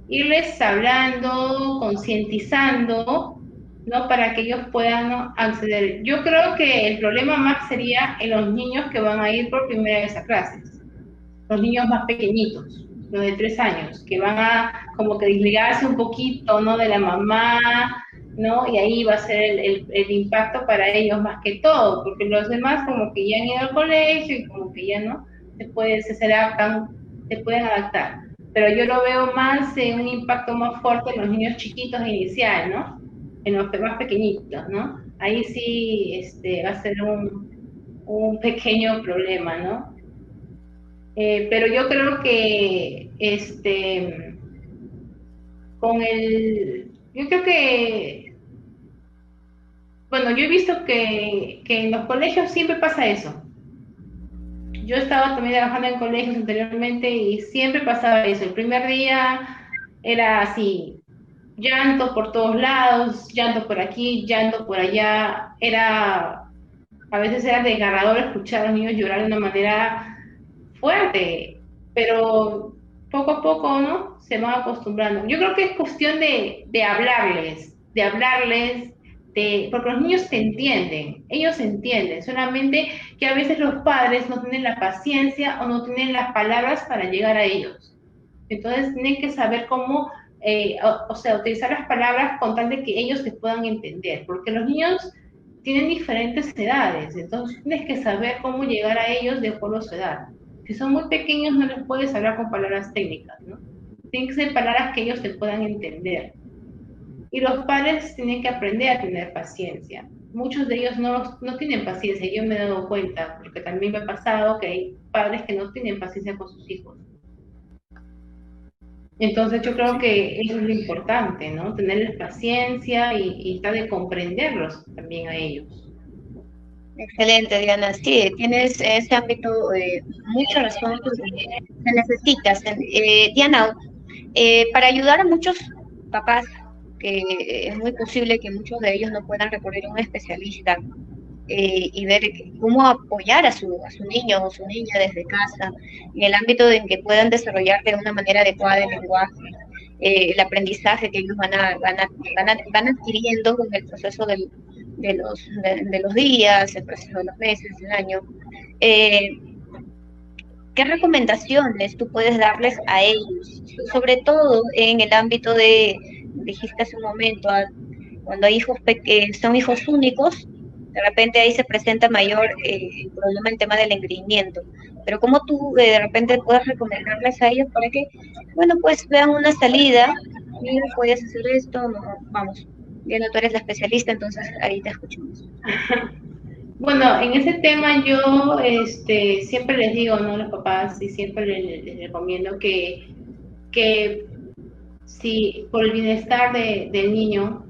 irles hablando, concientizando, ¿no? Para que ellos puedan, ¿no?, acceder. Yo creo que el problema más sería en los niños que van a ir por primera vez a clases, los niños más pequeñitos, los de 3 años, que van a como que desligarse un poquito, ¿no?, de la mamá, ¿no? Y ahí va a ser el impacto para ellos más que todo, porque los demás como que ya han ido al colegio y como que ya no se pueden adaptar. Pero yo lo veo más en un impacto más fuerte en los niños chiquitos inicial, ¿no? En los más pequeñitos, ¿no? Ahí sí va a ser un pequeño problema, ¿no? Pero yo creo que yo creo que, bueno, yo he visto que en los colegios siempre pasa eso. Yo estaba también trabajando en colegios anteriormente y siempre pasaba eso. El primer día era así, llanto por todos lados, llanto por aquí, llanto por allá. A veces era desgarrador escuchar a los niños llorar de una manera fuerte, pero poco a poco, ¿no?, se van acostumbrando. Yo creo que es cuestión de hablarles, porque los niños te entienden, ellos entienden, solamente que a veces los padres no tienen la paciencia o no tienen las palabras para llegar a ellos. Entonces tienen que saber cómo, utilizar las palabras con tal de que ellos te puedan entender, porque los niños tienen diferentes edades, entonces tienes que saber cómo llegar a ellos de acuerdo a su edad. Si son muy pequeños no les puedes hablar con palabras técnicas, ¿no? Tienen que ser palabras que ellos te puedan entender. Y los padres tienen que aprender a tener paciencia. Muchos de ellos no tienen paciencia, yo me he dado cuenta, porque también me ha pasado que hay padres que no tienen paciencia con sus hijos. Entonces yo creo que eso es lo importante, ¿no? Tenerles paciencia y tratar de comprenderlos también a ellos. Excelente, Diana. Sí, tienes en ese ámbito mucha razón, porque se necesita. Diana, para ayudar a muchos papás, que es muy posible que muchos de ellos no puedan recurrir a un especialista, y ver cómo apoyar a su niño o su niña desde casa, en el ámbito en que puedan desarrollar de una manera adecuada el lenguaje, el aprendizaje que ellos van adquiriendo con el proceso de los días, el proceso de los meses, del año. Eh, ¿Qué recomendaciones tú puedes darles a ellos? Sobre todo en el ámbito dijiste hace un momento, cuando hay son hijos únicos, de repente ahí se presenta mayor problema el tema del engreimiento. Pero ¿cómo tú de repente puedes recomendarles a ellos para que, bueno, pues vean una salida? Mira, puedes hacer esto, no, vamos. Bien, tú eres la especialista, entonces ahí te escuchamos. Bueno, en ese tema yo siempre les digo, ¿no? A los papás, y siempre les recomiendo que si por el bienestar del niño,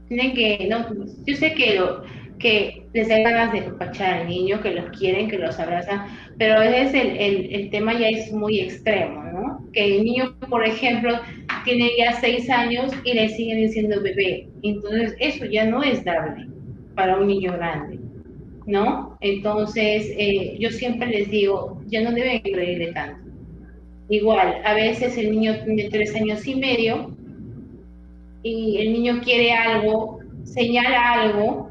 tienen que, no, yo sé que les da ganas de apapachar al niño, que los quieren, que los abrazan, pero a veces el tema ya es muy extremo, ¿no? Que el niño, por ejemplo, tiene ya 6 años y le siguen diciendo bebé, entonces eso ya no es dable para un niño grande, ¿no? Entonces, yo siempre les digo, ya no deben creerle tanto. Igual, a veces el niño tiene 3 años y medio y el niño quiere algo, señala algo,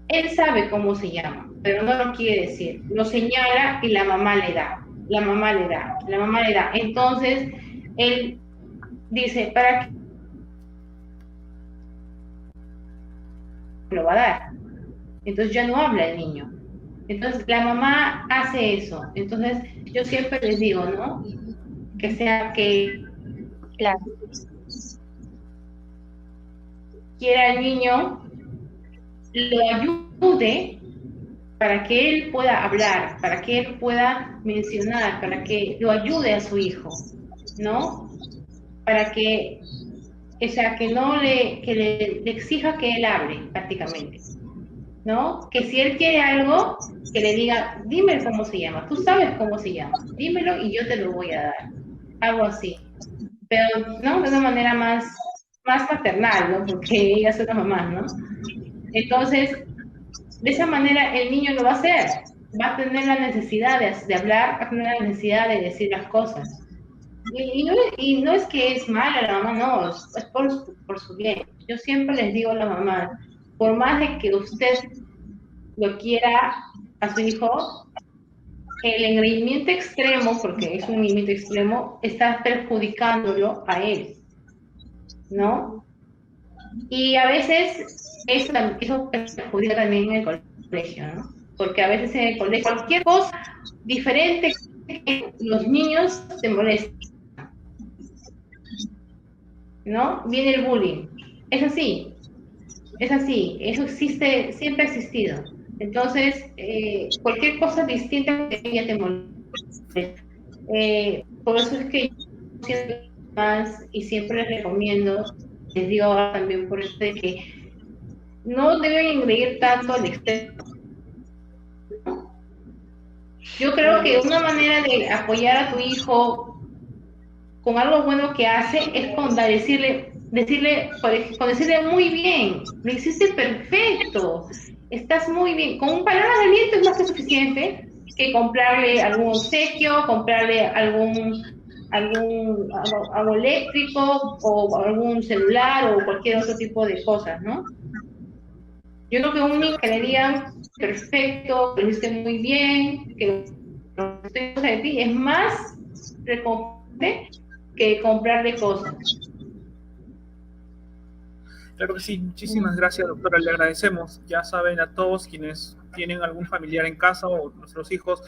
él sabe cómo se llama, pero no lo quiere decir. Lo señala y la mamá le da, la mamá le da, la mamá le da. Entonces, él dice, ¿para qué lo va a dar? Entonces ya no habla el niño. Entonces la mamá hace eso. Entonces yo siempre les digo, ¿no? Que sea que Claro. quiera el niño, lo ayude para que él pueda hablar, para que él pueda mencionar, para que lo ayude a su hijo, ¿no? Para que, o sea, que no le exija que él hable prácticamente, ¿no? Que si él quiere algo, que le diga, dime cómo se llama, tú sabes cómo se llama, dímelo y yo te lo voy a dar, algo así, pero, ¿no? De una manera más maternal, ¿no? Porque ella es una mamá, ¿no? Entonces, de esa manera el niño lo va a hacer, va a tener la necesidad de hablar, va a tener la necesidad de decir las cosas. Y no es que es mala la mamá, no, es por su bien. Yo siempre les digo a la mamá, por más de que usted lo quiera a su hijo, el engreimiento extremo, porque es un engreimiento extremo, está perjudicándolo a él, ¿no? Y a veces eso perjudica también en el colegio, ¿no? Porque a veces en el colegio cualquier cosa diferente que los niños se molestan, ¿no? Viene el bullying. Es así, eso existe, siempre ha existido. Entonces, cualquier cosa distinta que ella te moleste. Por eso es que yo siempre más y siempre les recomiendo, les digo ahora también por eso de que no deben engreír tanto al extremo. Yo creo que una manera de apoyar a tu hijo con algo bueno que hace es con decirle muy bien, lo hiciste perfecto, estás muy bien, con palabras de aliento es más que suficiente que comprarle algún obsequio, comprarle algo eléctrico o algún celular o cualquier otro tipo de cosas, ¿no? Yo creo que un niño que le digan perfecto, lo hiciste muy bien, que lo estoy de ti, es más recompense que comprarle cosas. Claro que sí, muchísimas gracias, doctora, le agradecemos. Ya saben, a todos quienes tienen algún familiar en casa o nuestros hijos,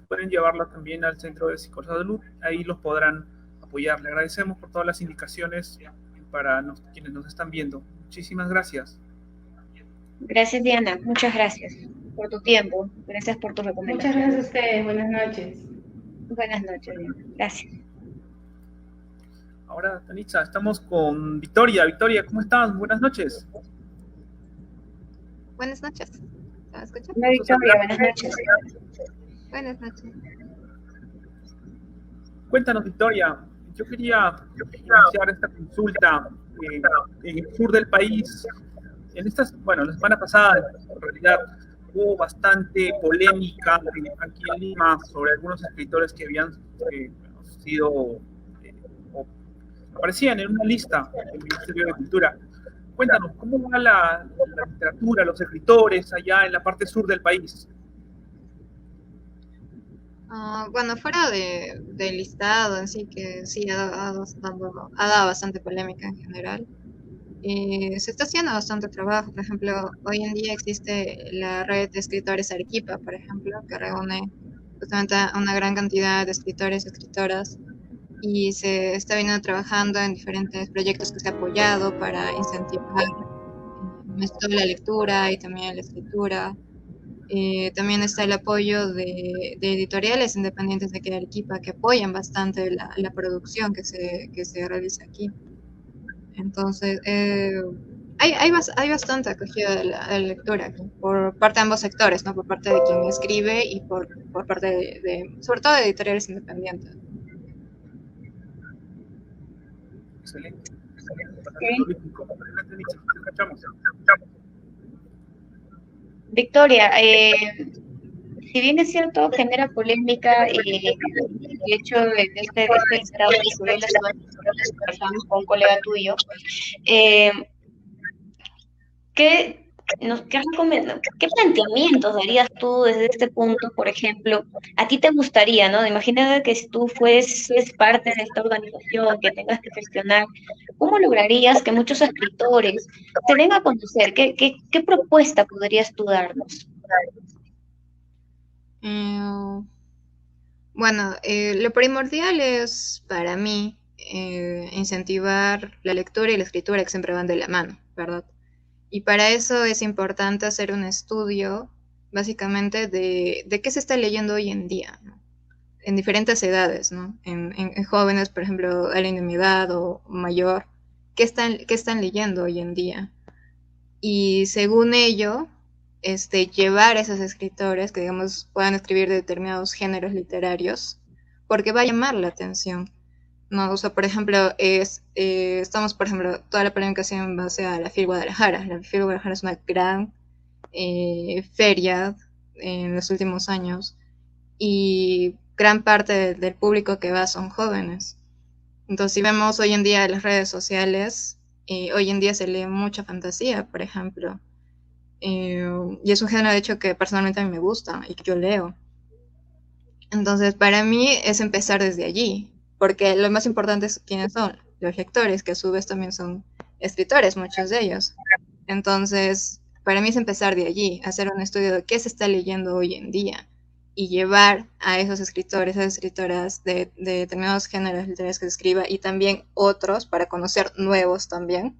pueden llevarla también al Centro de Psicosalud, ahí los podrán apoyar. Le agradecemos por todas las indicaciones para quienes nos están viendo. Muchísimas gracias. Gracias, Diana, muchas gracias por tu tiempo, gracias por tu recomendación. Muchas gracias a ustedes, buenas noches. Buenas noches, Diana. Gracias. Ahora, Tanitza, estamos con Victoria. Victoria, ¿cómo estás? Buenas noches. Buenas noches. ¿Me escuchas? Hola, Victoria, buenas noches. Buenas noches. Cuéntanos, Victoria, yo quería iniciar esta consulta en el sur del país. La semana pasada, en realidad, hubo bastante polémica aquí en Lima sobre algunos escritores que habían sido, o aparecían en una lista del Ministerio de Cultura. Cuéntanos, ¿cómo va la literatura, los escritores allá en la parte sur del país? Bueno, fuera del listado en sí, que sí ha dado bastante polémica en general, se está haciendo bastante trabajo. Por ejemplo, hoy en día existe la red de escritores Arequipa, por ejemplo, que reúne justamente a una gran cantidad de escritores y escritoras, y se está viniendo trabajando en diferentes proyectos que se ha apoyado para incentivar esto de la lectura y también la escritura. También está el apoyo de editoriales independientes de aquí de Arequipa que apoyan bastante la producción que se realiza aquí. Entonces, hay bastante acogida de la lectura aquí, por parte de ambos sectores, ¿no? Por parte de quien escribe y por parte sobre todo de editoriales independientes. Excelente. Victoria, si bien es cierto, genera polémica el hecho de este listado que subió la semana pasada con un colega tuyo, ¿qué planteamientos darías tú desde este punto? Por ejemplo, a ti te gustaría, ¿no? Imagina que si tú fueses parte de esta organización, que tengas que gestionar, ¿cómo lograrías que muchos escritores te den a conocer? ¿Qué propuesta podrías tú darnos? Bueno, lo primordial es para mí incentivar la lectura y la escritura, que siempre van de la mano, ¿verdad? Y para eso es importante hacer un estudio básicamente de qué se está leyendo hoy en día, ¿no? En diferentes edades, ¿no? En jóvenes, por ejemplo, alguien de mi edad o mayor, qué están leyendo hoy en día. Y según ello, llevar a esos escritores que, digamos, puedan escribir de determinados géneros literarios, porque va a llamar la atención, ¿no? O sea, por ejemplo, estamos, por ejemplo, toda la polémica en base a la FIL Guadalajara. La FIL Guadalajara es una gran feria en los últimos años y gran parte del público que va son jóvenes. Entonces, si vemos hoy en día las redes sociales, hoy en día se lee mucha fantasía, por ejemplo. Y es un género, de hecho, que personalmente a mí me gusta y que yo leo. Entonces, para mí es empezar desde allí, porque lo más importante es quiénes son los lectores, que a su vez también son escritores, muchos de ellos. Entonces, para mí es empezar de allí, hacer un estudio de qué se está leyendo hoy en día y llevar a esos escritores, a esas escritoras de determinados géneros literarios que se escriba y también otros para conocer nuevos también.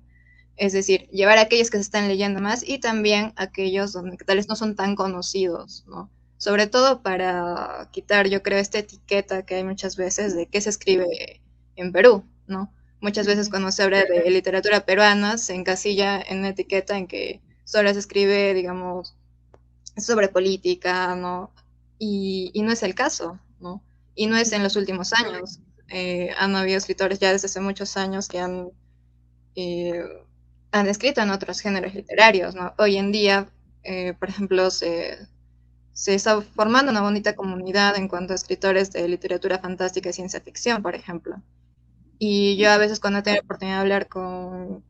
Es decir, llevar a aquellos que se están leyendo más y también aquellos donde tal vez no son tan conocidos, ¿no? Sobre todo para quitar, yo creo, esta etiqueta que hay muchas veces de qué se escribe en Perú, ¿no? Muchas veces cuando se habla de literatura peruana se encasilla en una etiqueta en que solo se escribe, digamos, sobre política, ¿no? Y no es el caso, ¿no? Y no es en los últimos años. Han habido escritores ya desde hace muchos años que han escrito en otros géneros literarios, ¿no? Hoy en día, por ejemplo, se está formando una bonita comunidad en cuanto a escritores de literatura fantástica y ciencia ficción, por ejemplo. Y yo a veces cuando tengo la oportunidad de hablar con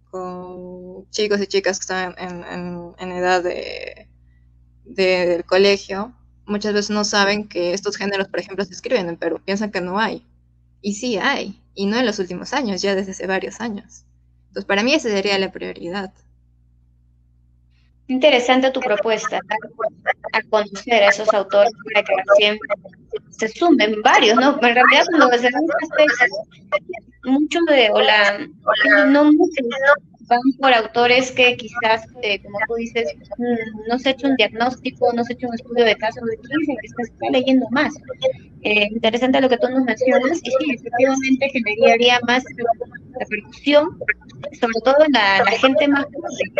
chicos y chicas que están en edad del colegio, muchas veces no saben que estos géneros, por ejemplo, se escriben en Perú, piensan que no hay. Y sí hay, y no en los últimos años, ya desde hace varios años. Entonces, para mí esa sería la prioridad. Interesante tu propuesta, a conocer a esos autores para que recién se sumen varios, ¿no? En realidad, cuando se ven muchos no muchos van por autores que quizás, como tú dices, no se ha hecho un diagnóstico, no se ha hecho un estudio de caso de quién es el que se está leyendo más. Interesante lo que tú nos mencionas, y sí, efectivamente generaría más repercusión, sobre todo en la gente más joven,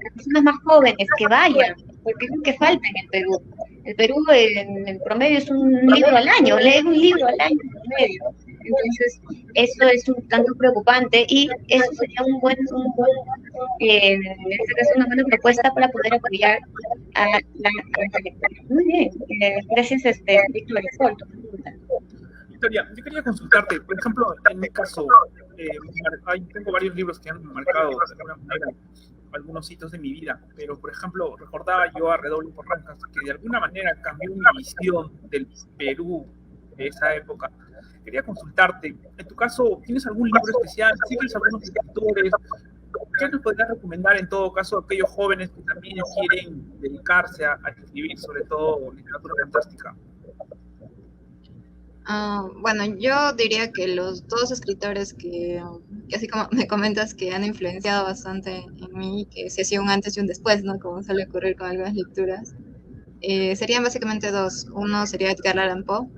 las personas más jóvenes que vayan, porque es lo que falta en el Perú. El Perú en el promedio es un libro al año, lee un libro al año en promedio. Entonces, eso es un tanto preocupante y eso sería en este caso, una buena propuesta para poder apoyar a la lectura. Muy bien, gracias, Víctor, por tu pregunta. Victoria, yo quería consultarte, por ejemplo, en mi caso, tengo varios libros que han marcado de alguna manera algunos hitos de mi vida, pero por ejemplo, recordaba yo a Redoble por Rancas que de alguna manera cambió mi visión del Perú de esa época. Quería consultarte, en tu caso, ¿tienes algún libro especial? ¿Sigues algunos escritores? ¿Qué nos podrías recomendar en todo caso a aquellos jóvenes que también quieren dedicarse a escribir, sobre todo literatura fantástica? Bueno, yo diría que los dos escritores que así como me comentas que han influenciado bastante en mí, que se hacía un antes y un después, ¿no? Como suele ocurrir con algunas lecturas, serían básicamente dos. Uno sería Edgar Allan Poe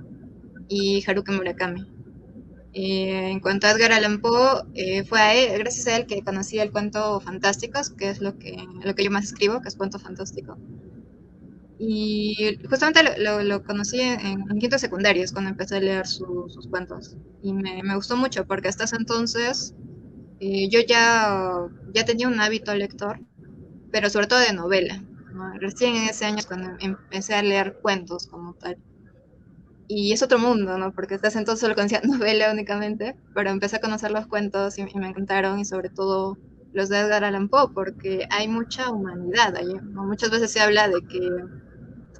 y Haruki Murakami. En cuanto a Edgar Allan Poe, fue a él, gracias a él que conocí el cuento fantásticos, que es lo que yo más escribo, que es cuento fantástico. Y justamente lo conocí en quinto secundario, es cuando empecé a leer sus cuentos. Y me gustó mucho, porque hasta ese entonces yo ya tenía un hábito lector, pero sobre todo de novela, ¿no? Recién en ese año es cuando empecé a leer cuentos como tal. Y es otro mundo, ¿no? Porque hasta ese entonces solo conocía novela únicamente, pero empecé a conocer los cuentos y me encantaron, y sobre todo los de Edgar Allan Poe, porque hay mucha humanidad ahí, ¿no? Muchas veces se habla de que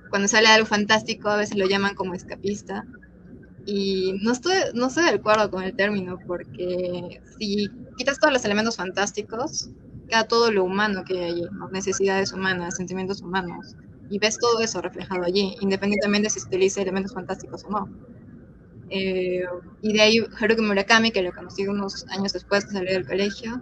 cuando sale algo fantástico a veces lo llaman como escapista, y no estoy de acuerdo con el término, porque si quitas todos los elementos fantásticos, queda todo lo humano que hay allí, ¿no? Necesidades humanas, sentimientos humanos, y ves todo eso reflejado allí, independientemente si se utiliza elementos fantásticos o no. Y de ahí Haruki Murakami, que lo conocí unos años después de salir del colegio,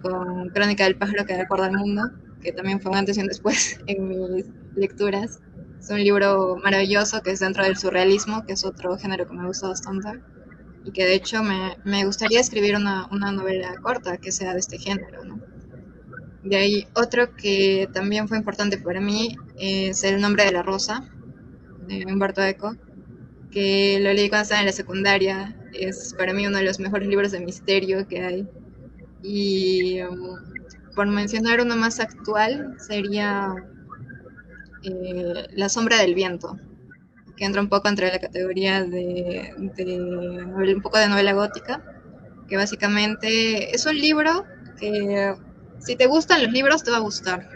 con Crónica del pájaro que recuerda al mundo, que también fue un antes y un después en mis lecturas. Es un libro maravilloso que es dentro del surrealismo, que es otro género que me gusta bastante, y que de hecho me gustaría escribir una novela corta que sea de este género, ¿no? De ahí otro que también fue importante para mí es El nombre de la rosa, de Humberto Eco, que lo leí cuando estaba en la secundaria. Es para mí uno de los mejores libros de misterio que hay. Y por mencionar uno más actual, sería La sombra del viento, que entra un poco entre la categoría de un poco de novela gótica, que básicamente es un libro que, si te gustan los libros, te va a gustar,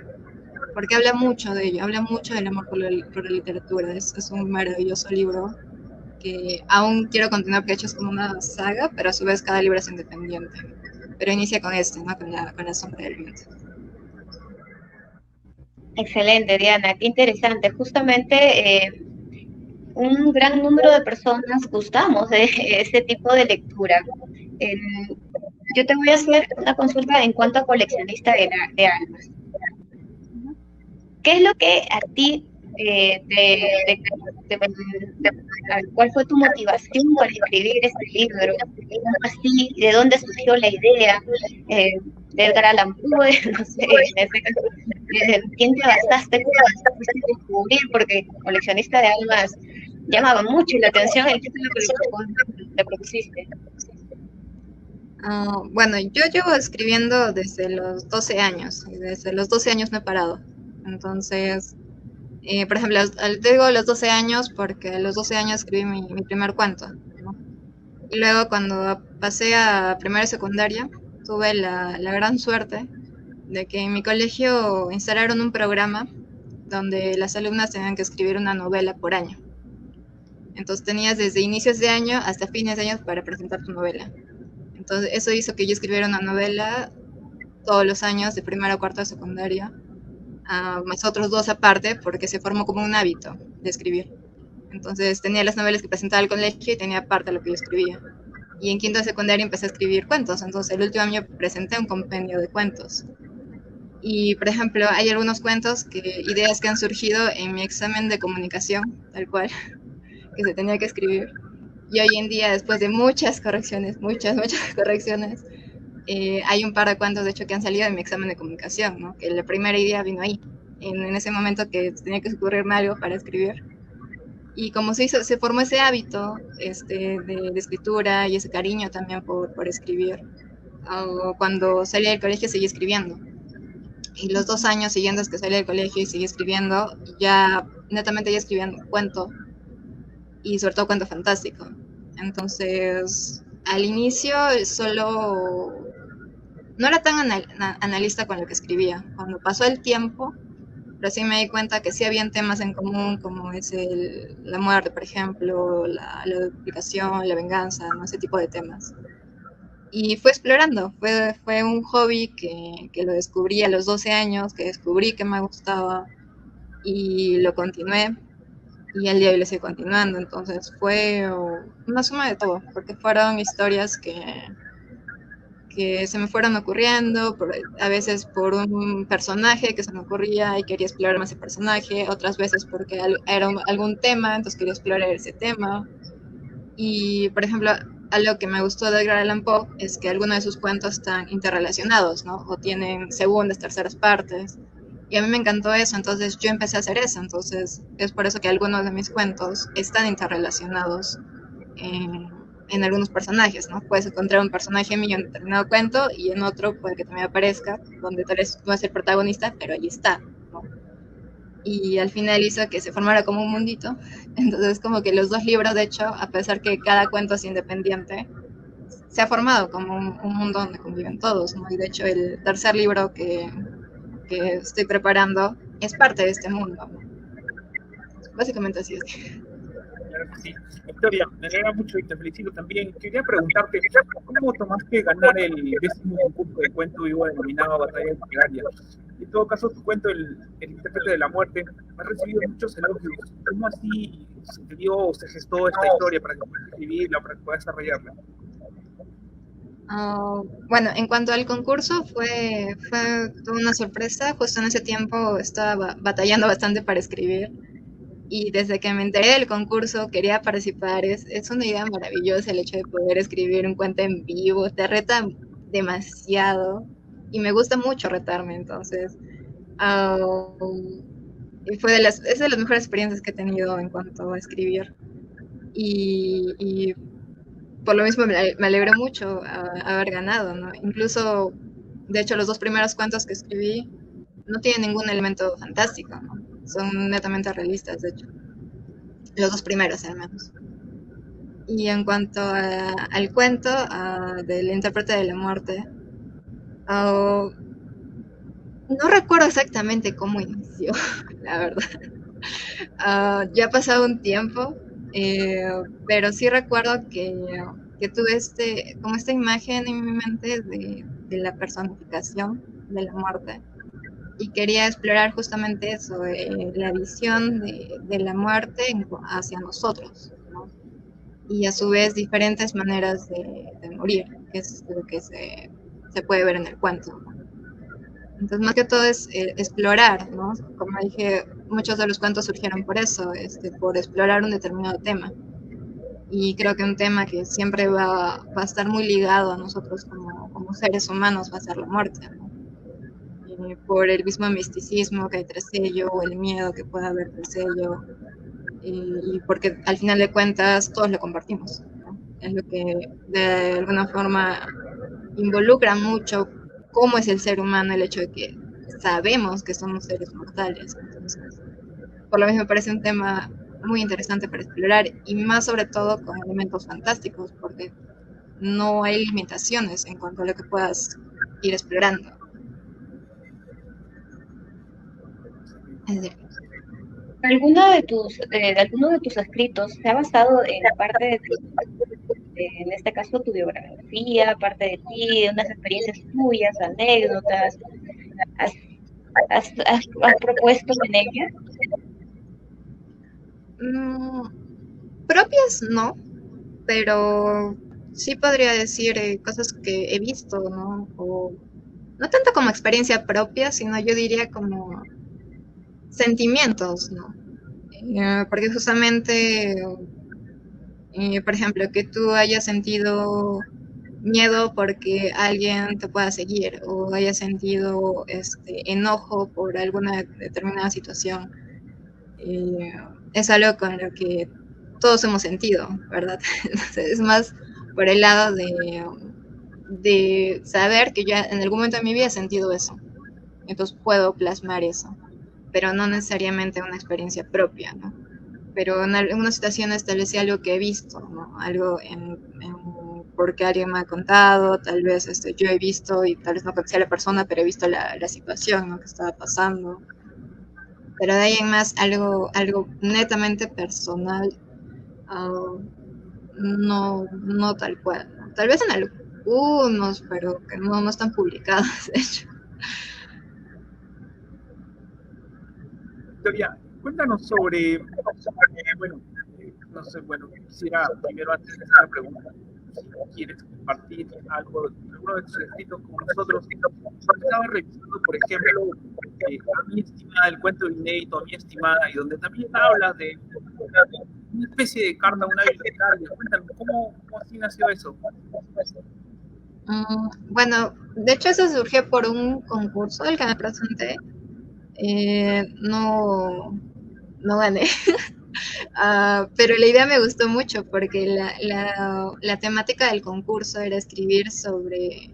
porque habla mucho de ello, habla mucho del amor por la literatura. Es un maravilloso libro que aún quiero continuar, porque de hecho es como una saga, pero a su vez cada libro es independiente. Pero inicia con ¿no? Con la sombra del viento. Excelente, Diana, qué interesante. Justamente un gran número de personas gustamos de este tipo de lectura. Yo te voy a hacer una consulta en cuanto a coleccionista de almas. ¿Qué es lo que a ti, cuál fue tu motivación para escribir este libro? Así, ¿de dónde surgió la idea? ¿De Edgar Allan Poe? No sé, en ese caso, ¿quién te basaste para descubrir? Porque coleccionista de almas llamaba mucho la atención el título que le propusiste. Bueno, yo llevo escribiendo desde los 12 años, y desde los 12 años no he parado. Entonces, por ejemplo, te digo los 12 años porque a los 12 años escribí mi primer cuento, ¿no? Y luego cuando pasé a primera y secundaria, tuve la gran suerte de que en mi colegio instalaron un programa donde las alumnas tenían que escribir una novela por año. Entonces tenías desde inicios de año hasta fines de año para presentar tu novela. Entonces eso hizo que yo escribiera una novela todos los años, de primero a cuarto de secundaria, más otros 2 aparte, porque se formó como un hábito de escribir. Entonces tenía las novelas que presentaba al colegio y tenía aparte lo que yo escribía. Y en quinto de secundaria empecé a escribir cuentos. Entonces el último año presenté un compendio de cuentos. Y por ejemplo, hay algunos cuentos, ideas que han surgido en mi examen de comunicación, tal cual, que se tenía que escribir. Y hoy en día, después de muchas correcciones, muchas correcciones, hay un par de cuentos, de hecho, que han salido de mi examen de comunicación, ¿no? Que la primera idea vino ahí. en ese momento que tenía que ocurrirme algo para escribir. Y como se formó ese hábito de escritura y ese cariño también por escribir, cuando salí del colegio seguí escribiendo. Y los 2 años siguientes que salí del colegio y seguí escribiendo, ya netamente ya escribiendo cuento, y sobre todo cuento fantástico. Entonces, al inicio solo no era tan analista con lo que escribía. Cuando pasó el tiempo, recién me di cuenta que sí habían temas en común, como es la muerte, por ejemplo, la duplicación, la venganza, ¿no? Ese tipo de temas. Y fue explorando, fue un hobby que lo descubrí a los 12 años, que descubrí que me gustaba y lo continué, y al día de hoy lo estoy continuando. Entonces fue una suma de todo, porque fueron historias que se me fueron ocurriendo, a veces por un personaje que se me ocurría y quería explorar más ese personaje, otras veces porque era algún tema, entonces quería explorar ese tema. Y, por ejemplo, algo que me gustó de Edgar Allan Poe es que algunos de sus cuentos están interrelacionados, ¿no? O tienen segundas, terceras partes. Y a mí me encantó eso, entonces yo empecé a hacer eso. Entonces es por eso que algunos de mis cuentos están interrelacionados en algunos personajes, ¿no? Puedes encontrar un personaje mío en determinado cuento y en otro puede que también aparezca, donde tal vez no es el protagonista, pero allí está, ¿no? Y al final hizo que se formara como un mundito. Entonces como que los 2 libros, de hecho, a pesar que cada cuento es independiente, se ha formado como un mundo donde conviven todos, ¿no? Y de hecho el tercer libro que estoy preparando es parte de este mundo, ¿no? Básicamente así es. Claro que sí. Victoria, me alegra mucho y te felicito también. Quería preguntarte, ¿cómo tomaste ganar el 10º concurso de cuento vivo denominado Batalla Literaria? En todo caso, tu cuento, el intérprete de la muerte, ha recibido muchos elogios. ¿Cómo así se dio o se gestó esta historia para que puedas escribirla, para que puedas desarrollarla? Bueno, en cuanto al concurso, fue toda una sorpresa. Justo en ese tiempo estaba batallando bastante para escribir. Y desde que me enteré del concurso quería participar. Es una idea maravillosa el hecho de poder escribir un cuento en vivo. Te reta demasiado y me gusta mucho retarme. Entonces, es de las mejores experiencias que he tenido en cuanto a escribir. Y por lo mismo me alegró mucho haber ganado, ¿no? Incluso, de hecho, los 2 primeros cuentos que escribí no tienen ningún elemento fantástico, ¿no? Son netamente realistas, de hecho. Los 2 primeros, al menos. Y en cuanto al cuento del intérprete de la muerte, no recuerdo exactamente cómo inició, la verdad. Ya ha pasado un tiempo, pero sí recuerdo que tuve como esta imagen en mi mente de la personificación de la muerte. Y quería explorar justamente eso, la visión de la muerte hacia nosotros, ¿no? Y a su vez diferentes maneras de morir, que es lo que se puede ver en el cuento, ¿no? Entonces, más que todo es explorar, ¿no? Como dije, muchos de los cuentos surgieron por eso, por explorar un determinado tema. Y creo que un tema que siempre va a estar muy ligado a nosotros como seres humanos va a ser la muerte, ¿no? Por el mismo misticismo que hay tras ello, o el miedo que pueda haber tras ello, y porque al final de cuentas todos lo compartimos, ¿no? Es lo que de alguna forma involucra mucho cómo es el ser humano, el hecho de que sabemos que somos seres mortales. Entonces, por lo mismo me parece un tema muy interesante para explorar, y más sobre todo con elementos fantásticos, porque no hay limitaciones en cuanto a lo que puedas ir explorando. ¿Alguno de tus escritos se ha basado en parte en este caso, tu biografía, parte de ti, de unas experiencias tuyas, anécdotas? ¿Has propuesto en ella? Propias no, pero sí podría decir cosas que he visto, ¿no? O no tanto como experiencia propia, sino yo diría como sentimientos, ¿no? Porque justamente, por ejemplo, que tú hayas sentido miedo porque alguien te pueda seguir o haya sentido enojo por alguna determinada situación. Es algo con lo que todos hemos sentido, ¿verdad? Entonces, es más por el lado de saber que yo en algún momento de mi vida he sentido eso. Entonces puedo plasmar eso, pero no necesariamente una experiencia propia, ¿no? Pero en algunas situaciones tal vez sea algo que he visto, ¿no? Algo porque alguien me ha contado, tal vez yo he visto y tal vez no conocía a la persona, pero he visto la situación, ¿no?, que estaba pasando. Pero de ahí en más, algo netamente personal, no tal cual, ¿no? Tal vez en algunos, pero que no están publicados, de hecho. Victoria, cuéntanos sobre, bueno, no sé, bueno, quisiera primero antes de hacer la pregunta, si quieres compartir alguno de tus escritos con nosotros. Estaba revisando, por ejemplo, a mi estimada, el cuento inédito, a mi estimada, y donde también hablas de una especie de carta a una bibliotecaria. Cuéntanos, ¿cómo así nació eso? Bueno, de hecho eso surgió por un concurso al que me presenté. No gané. Pero la idea me gustó mucho porque la temática del concurso era escribir sobre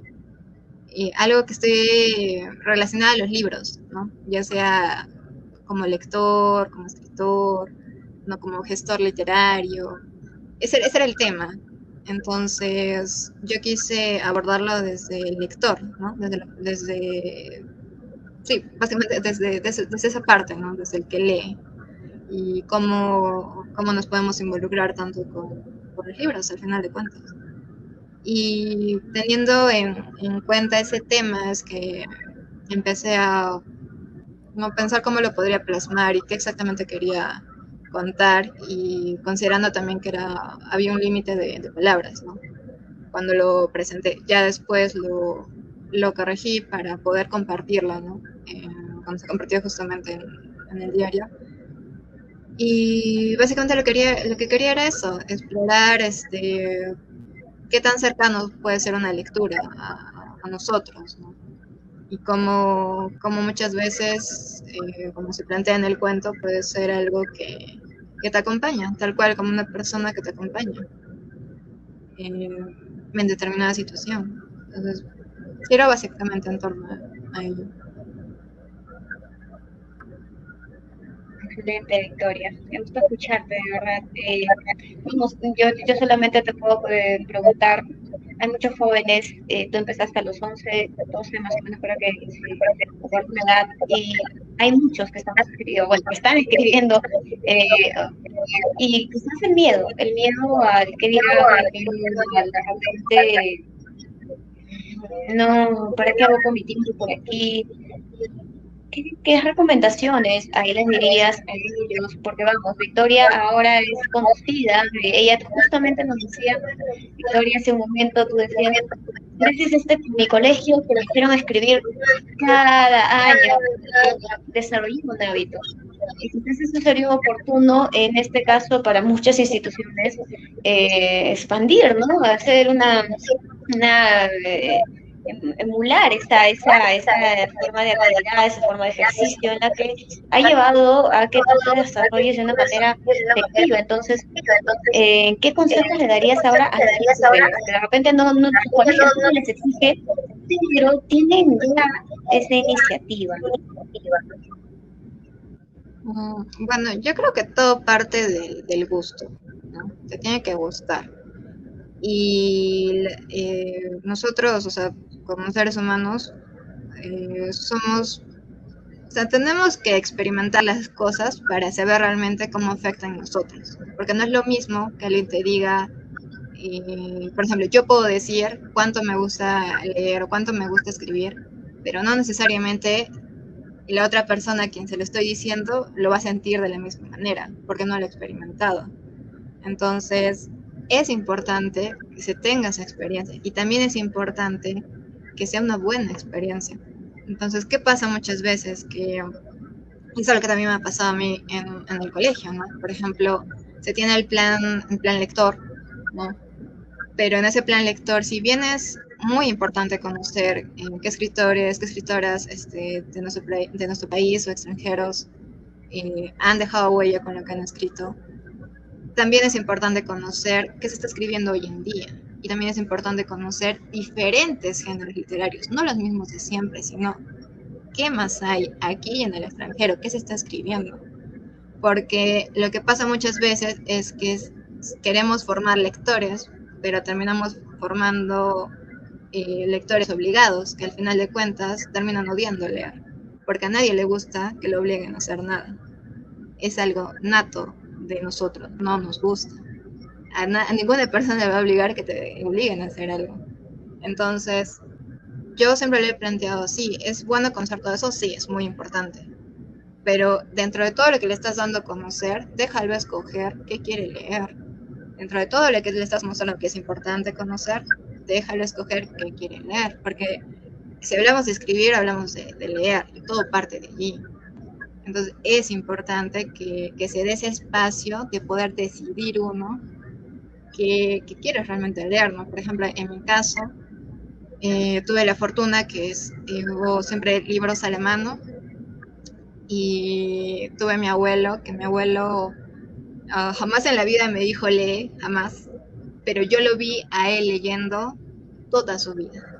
algo que esté relacionado a los libros, ¿no? Ya sea como lector, como escritor, no como gestor literario. Ese era el tema. Entonces yo quise abordarlo desde el lector, ¿no? Sí, básicamente desde esa parte, ¿no? Desde el que lee. Y cómo nos podemos involucrar tanto con los libros, al final de cuentas. Y teniendo en cuenta ese tema es que empecé a no pensar cómo lo podría plasmar y qué exactamente quería contar, y considerando también que había un límite de palabras, ¿no? Cuando lo presenté, ya después lo corregí para poder compartirlo, ¿no? Cuando se compartió justamente en el diario. Y básicamente lo que quería era eso, explorar qué tan cercano puede ser una lectura a nosotros, ¿no? Y cómo muchas veces, como se plantea en el cuento, puede ser algo que te acompaña, tal cual como una persona que te acompaña en determinada situación. Entonces, gira básicamente en torno a ello. Excelente, Victoria. Me gusta escucharte, de verdad. Vamos, yo solamente te puedo preguntar, hay muchos jóvenes, tú empezaste a los 11, 12 más o menos, creo que por una edad, y hay muchos que están escribiendo, y quizás el miedo al que dirán, el miedo al repente, no, ¿para qué hago con mi tiempo por aquí? ¿Qué recomendaciones ahí les dirías a ellos? Porque vamos, Victoria ahora es conocida, ella justamente nos decía, Victoria, hace un momento tú decías, gracias a mi colegio que me hicieron escribir cada año, desarrollé un hábito. Y quizás eso sería oportuno en este caso para muchas instituciones expandir, ¿no? Hacer emular esa forma de actividad, esa forma de ejercicio en la que ha llevado a que tú te desarrolles de una manera efectiva. Entonces, ¿qué consejos le darías ahora a los jóvenes? De repente su colegio no les exige, pero tienen ya esa iniciativa. Bueno, yo creo que todo parte del gusto, ¿no? Te tiene que gustar. Y nosotros, o sea, como seres humanos, tenemos que experimentar las cosas para saber realmente cómo afectan a nosotros. Porque no es lo mismo que alguien te diga, por ejemplo, yo puedo decir cuánto me gusta leer o cuánto me gusta escribir, pero no necesariamente la otra persona a quien se lo estoy diciendo lo va a sentir de la misma manera, porque no lo ha experimentado. Entonces, es importante que se tenga esa experiencia, y también es importante que sea una buena experiencia. Entonces, ¿qué pasa muchas veces? Que es algo que también me ha pasado a mí en el colegio, ¿no? Por ejemplo, se tiene el plan lector, ¿no? pero en ese plan lector, si bien es muy importante conocer qué escritores, qué escritoras de nuestro país o extranjeros han dejado huella con lo que han escrito, también es importante conocer qué se está escribiendo hoy en día. Y también es importante conocer diferentes géneros literarios, no los mismos de siempre, sino qué más hay aquí y en el extranjero, qué se está escribiendo. Porque lo que pasa muchas veces es que queremos formar lectores, pero terminamos formando lectores obligados, que al final de cuentas terminan odiando leer, porque a nadie le gusta que lo obliguen a hacer nada. Es algo nato de nosotros, no nos gusta. A ninguna persona le va a obligar que te obliguen a hacer algo. Entonces, yo siempre le he planteado así, ¿es bueno conocer todo eso? Sí, es muy importante. Pero dentro de todo lo que le estás dando a conocer, déjalo escoger qué quiere leer. Dentro de todo lo que le estás mostrando que es importante conocer, déjalo escoger qué quiere leer. Porque si hablamos de escribir, hablamos de leer, y todo parte de allí. Entonces es importante que se dé ese espacio de poder decidir uno que quieres realmente leer, ¿no? Por ejemplo, en mi caso, tuve la fortuna que hubo siempre libros a la mano, y tuve a mi abuelo, que mi abuelo jamás en la vida me dijo lee, jamás, pero yo lo vi a él leyendo toda su vida.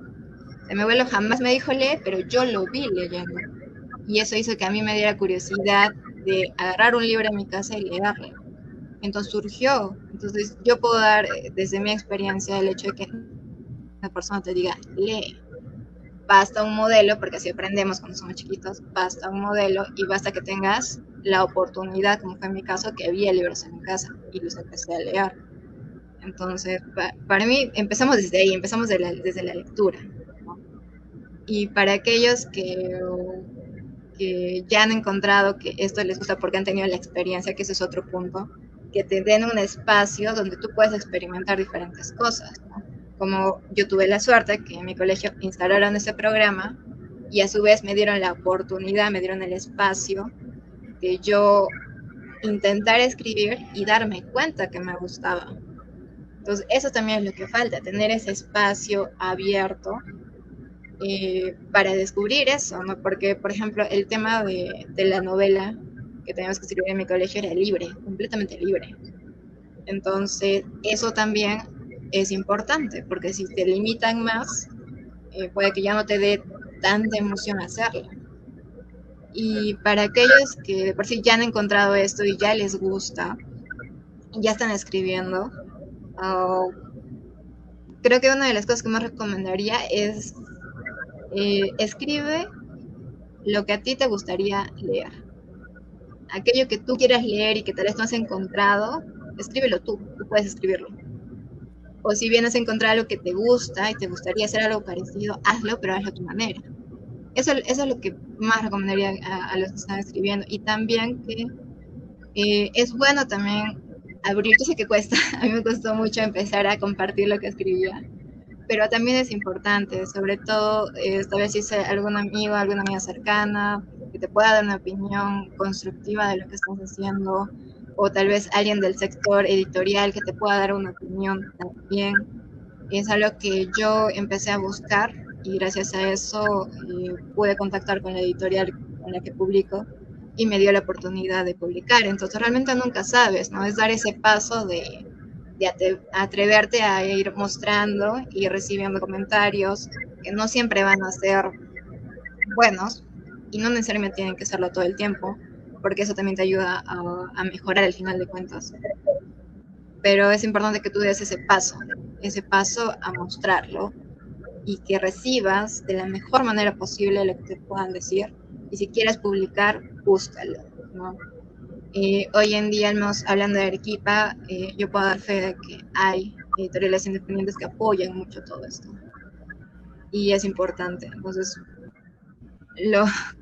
O sea, mi abuelo jamás me dijo lee, pero yo lo vi leyendo. Y eso hizo que a mí me diera curiosidad de agarrar un libro en mi casa y leerlo. Entonces surgió. Entonces yo puedo dar desde mi experiencia el hecho de que una persona te diga lee. Basta un modelo, porque así aprendemos cuando somos chiquitos, basta un modelo y basta que tengas la oportunidad, como fue en mi caso, que había libros en mi casa y los empecé a leer. Entonces, para mí, empezamos desde ahí, empezamos desde la lectura, ¿no? Y para aquellos que ya han encontrado que esto les gusta porque han tenido la experiencia, que ese es otro punto, que te den un espacio donde tú puedes experimentar diferentes cosas, ¿no? Como yo tuve la suerte que en mi colegio instalaron ese programa y a su vez me dieron la oportunidad, me dieron el espacio de yo intentar escribir y darme cuenta que me gustaba. Entonces eso también es lo que falta, tener ese espacio abierto para descubrir eso, ¿no? Porque, por ejemplo, el tema de la novela que teníamos que escribir en mi colegio era libre, completamente libre. Entonces eso también es importante, porque si te limitan más, puede que ya no te dé tanta emoción hacerlo. Y para aquellos que de por sí ya han encontrado esto y ya les gusta, ya están escribiendo, creo que una de las cosas que más recomendaría es escribe lo que a ti te gustaría leer. Aquello que tú quieras leer y que tal vez no has encontrado, escríbelo tú puedes escribirlo. O si bien has encontrado algo que te gusta y te gustaría hacer algo parecido, hazlo, pero hazlo a tu manera. Eso es lo que más recomendaría a los que están escribiendo. Y también que es bueno también abrir, yo sé que cuesta, a mí me costó mucho empezar a compartir lo que escribía, pero también es importante, sobre todo, tal vez si es algún amigo, alguna amiga cercana, que te pueda dar una opinión constructiva de lo que estás haciendo, o tal vez alguien del sector editorial que te pueda dar una opinión también. Es algo que yo empecé a buscar y gracias a eso pude contactar con la editorial con la que publico y me dio la oportunidad de publicar. Entonces realmente nunca sabes, ¿no? Es dar ese paso de atreverte a ir mostrando y recibiendo comentarios que no siempre van a ser buenos y no necesariamente tienen que serlo todo el tiempo, porque eso también te ayuda a mejorar al final de cuentas. Pero es importante que tú des ese paso a mostrarlo y que recibas de la mejor manera posible lo que te puedan decir. Y si quieres publicar, búscalo, ¿no? Hoy en día, hablando de Arequipa, yo puedo dar fe de que hay editoriales independientes que apoyan mucho todo esto. Y es importante. Entonces,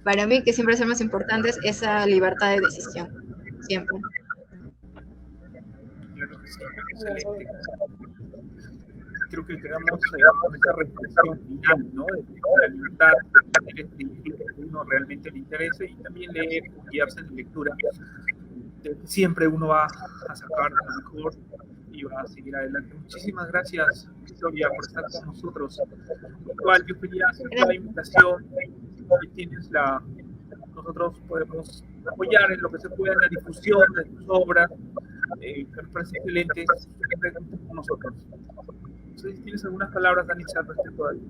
para mí, que siempre es lo más importante es esa libertad de decisión. Siempre. Claro que sí, excelente. Creo que quedamos con esa reflexión final, ¿no? De la libertad, de elegir lo que uno realmente le interese y también leer, guiarse en lectura. Siempre uno va a sacar lo mejor iba a seguir adelante. Muchísimas gracias, Victoria, por estar con nosotros. Igual yo quería hacer la invitación, hoy tienes nosotros podemos apoyar en lo que se pueda en la difusión de tus obras, que nos parece excelente, siempre con nosotros. No sé si tienes algunas palabras, Danitza, al respecto de ello.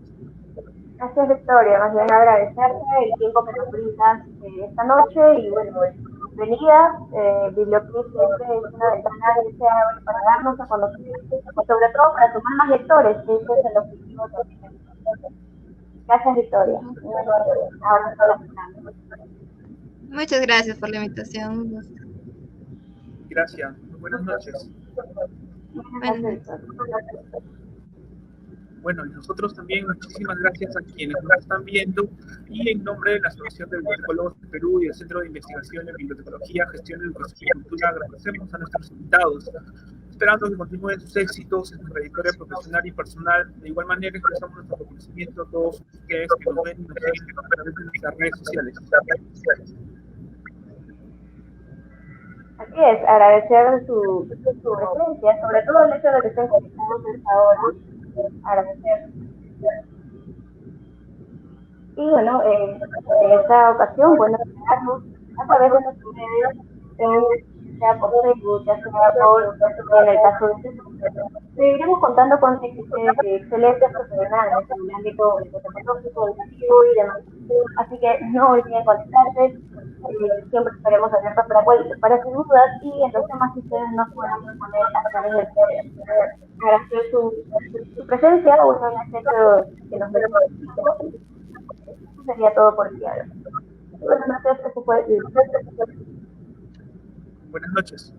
Gracias, Victoria. Más bien agradecerte el tiempo que nos brindas esta noche y bueno, bienvenida. Biblioclip siempre es una ventana que se abre para darnos a conocer y sobre todo para sumar más lectores, que ese es el objetivo también. Gracias, Victoria. Ahora todas. Muchas gracias por la invitación. Gracias. Buenas noches. Buenas noches. Bueno, y nosotros también muchísimas gracias a quienes nos están viendo y en nombre de la Asociación de Bibliotecólogos de Perú y el Centro de Investigación en Bibliotecología, Gestión, Educación y Cultura, agradecemos a nuestros invitados, esperando que continúen sus éxitos en su trayectoria profesional y personal. De igual manera, expresamos nuestro reconocimiento a todos ustedes que nos ven y nos siguen a través de nuestras redes sociales. Así es, agradecer su presencia, sobre todo el hecho de que estén conectados a esta hora. Agradecer. Y bueno, en esta ocasión, bueno, esperarnos a través de nuestros medios, sea por Facebook, ya sea en el caso de seguiremos contando con excelentes profesionales en el ámbito tecnológico, educativo y demás. Así que no olviden conectarse, siempre estaremos abiertos para sus dudas y en los temas que ustedes nos puedan proponer a través del podcast. Agradecer su presencia, bueno, en el centro que nos veremos. Eso sería todo por el día de hoy. Buenas noches, eso fue. Buenas noches.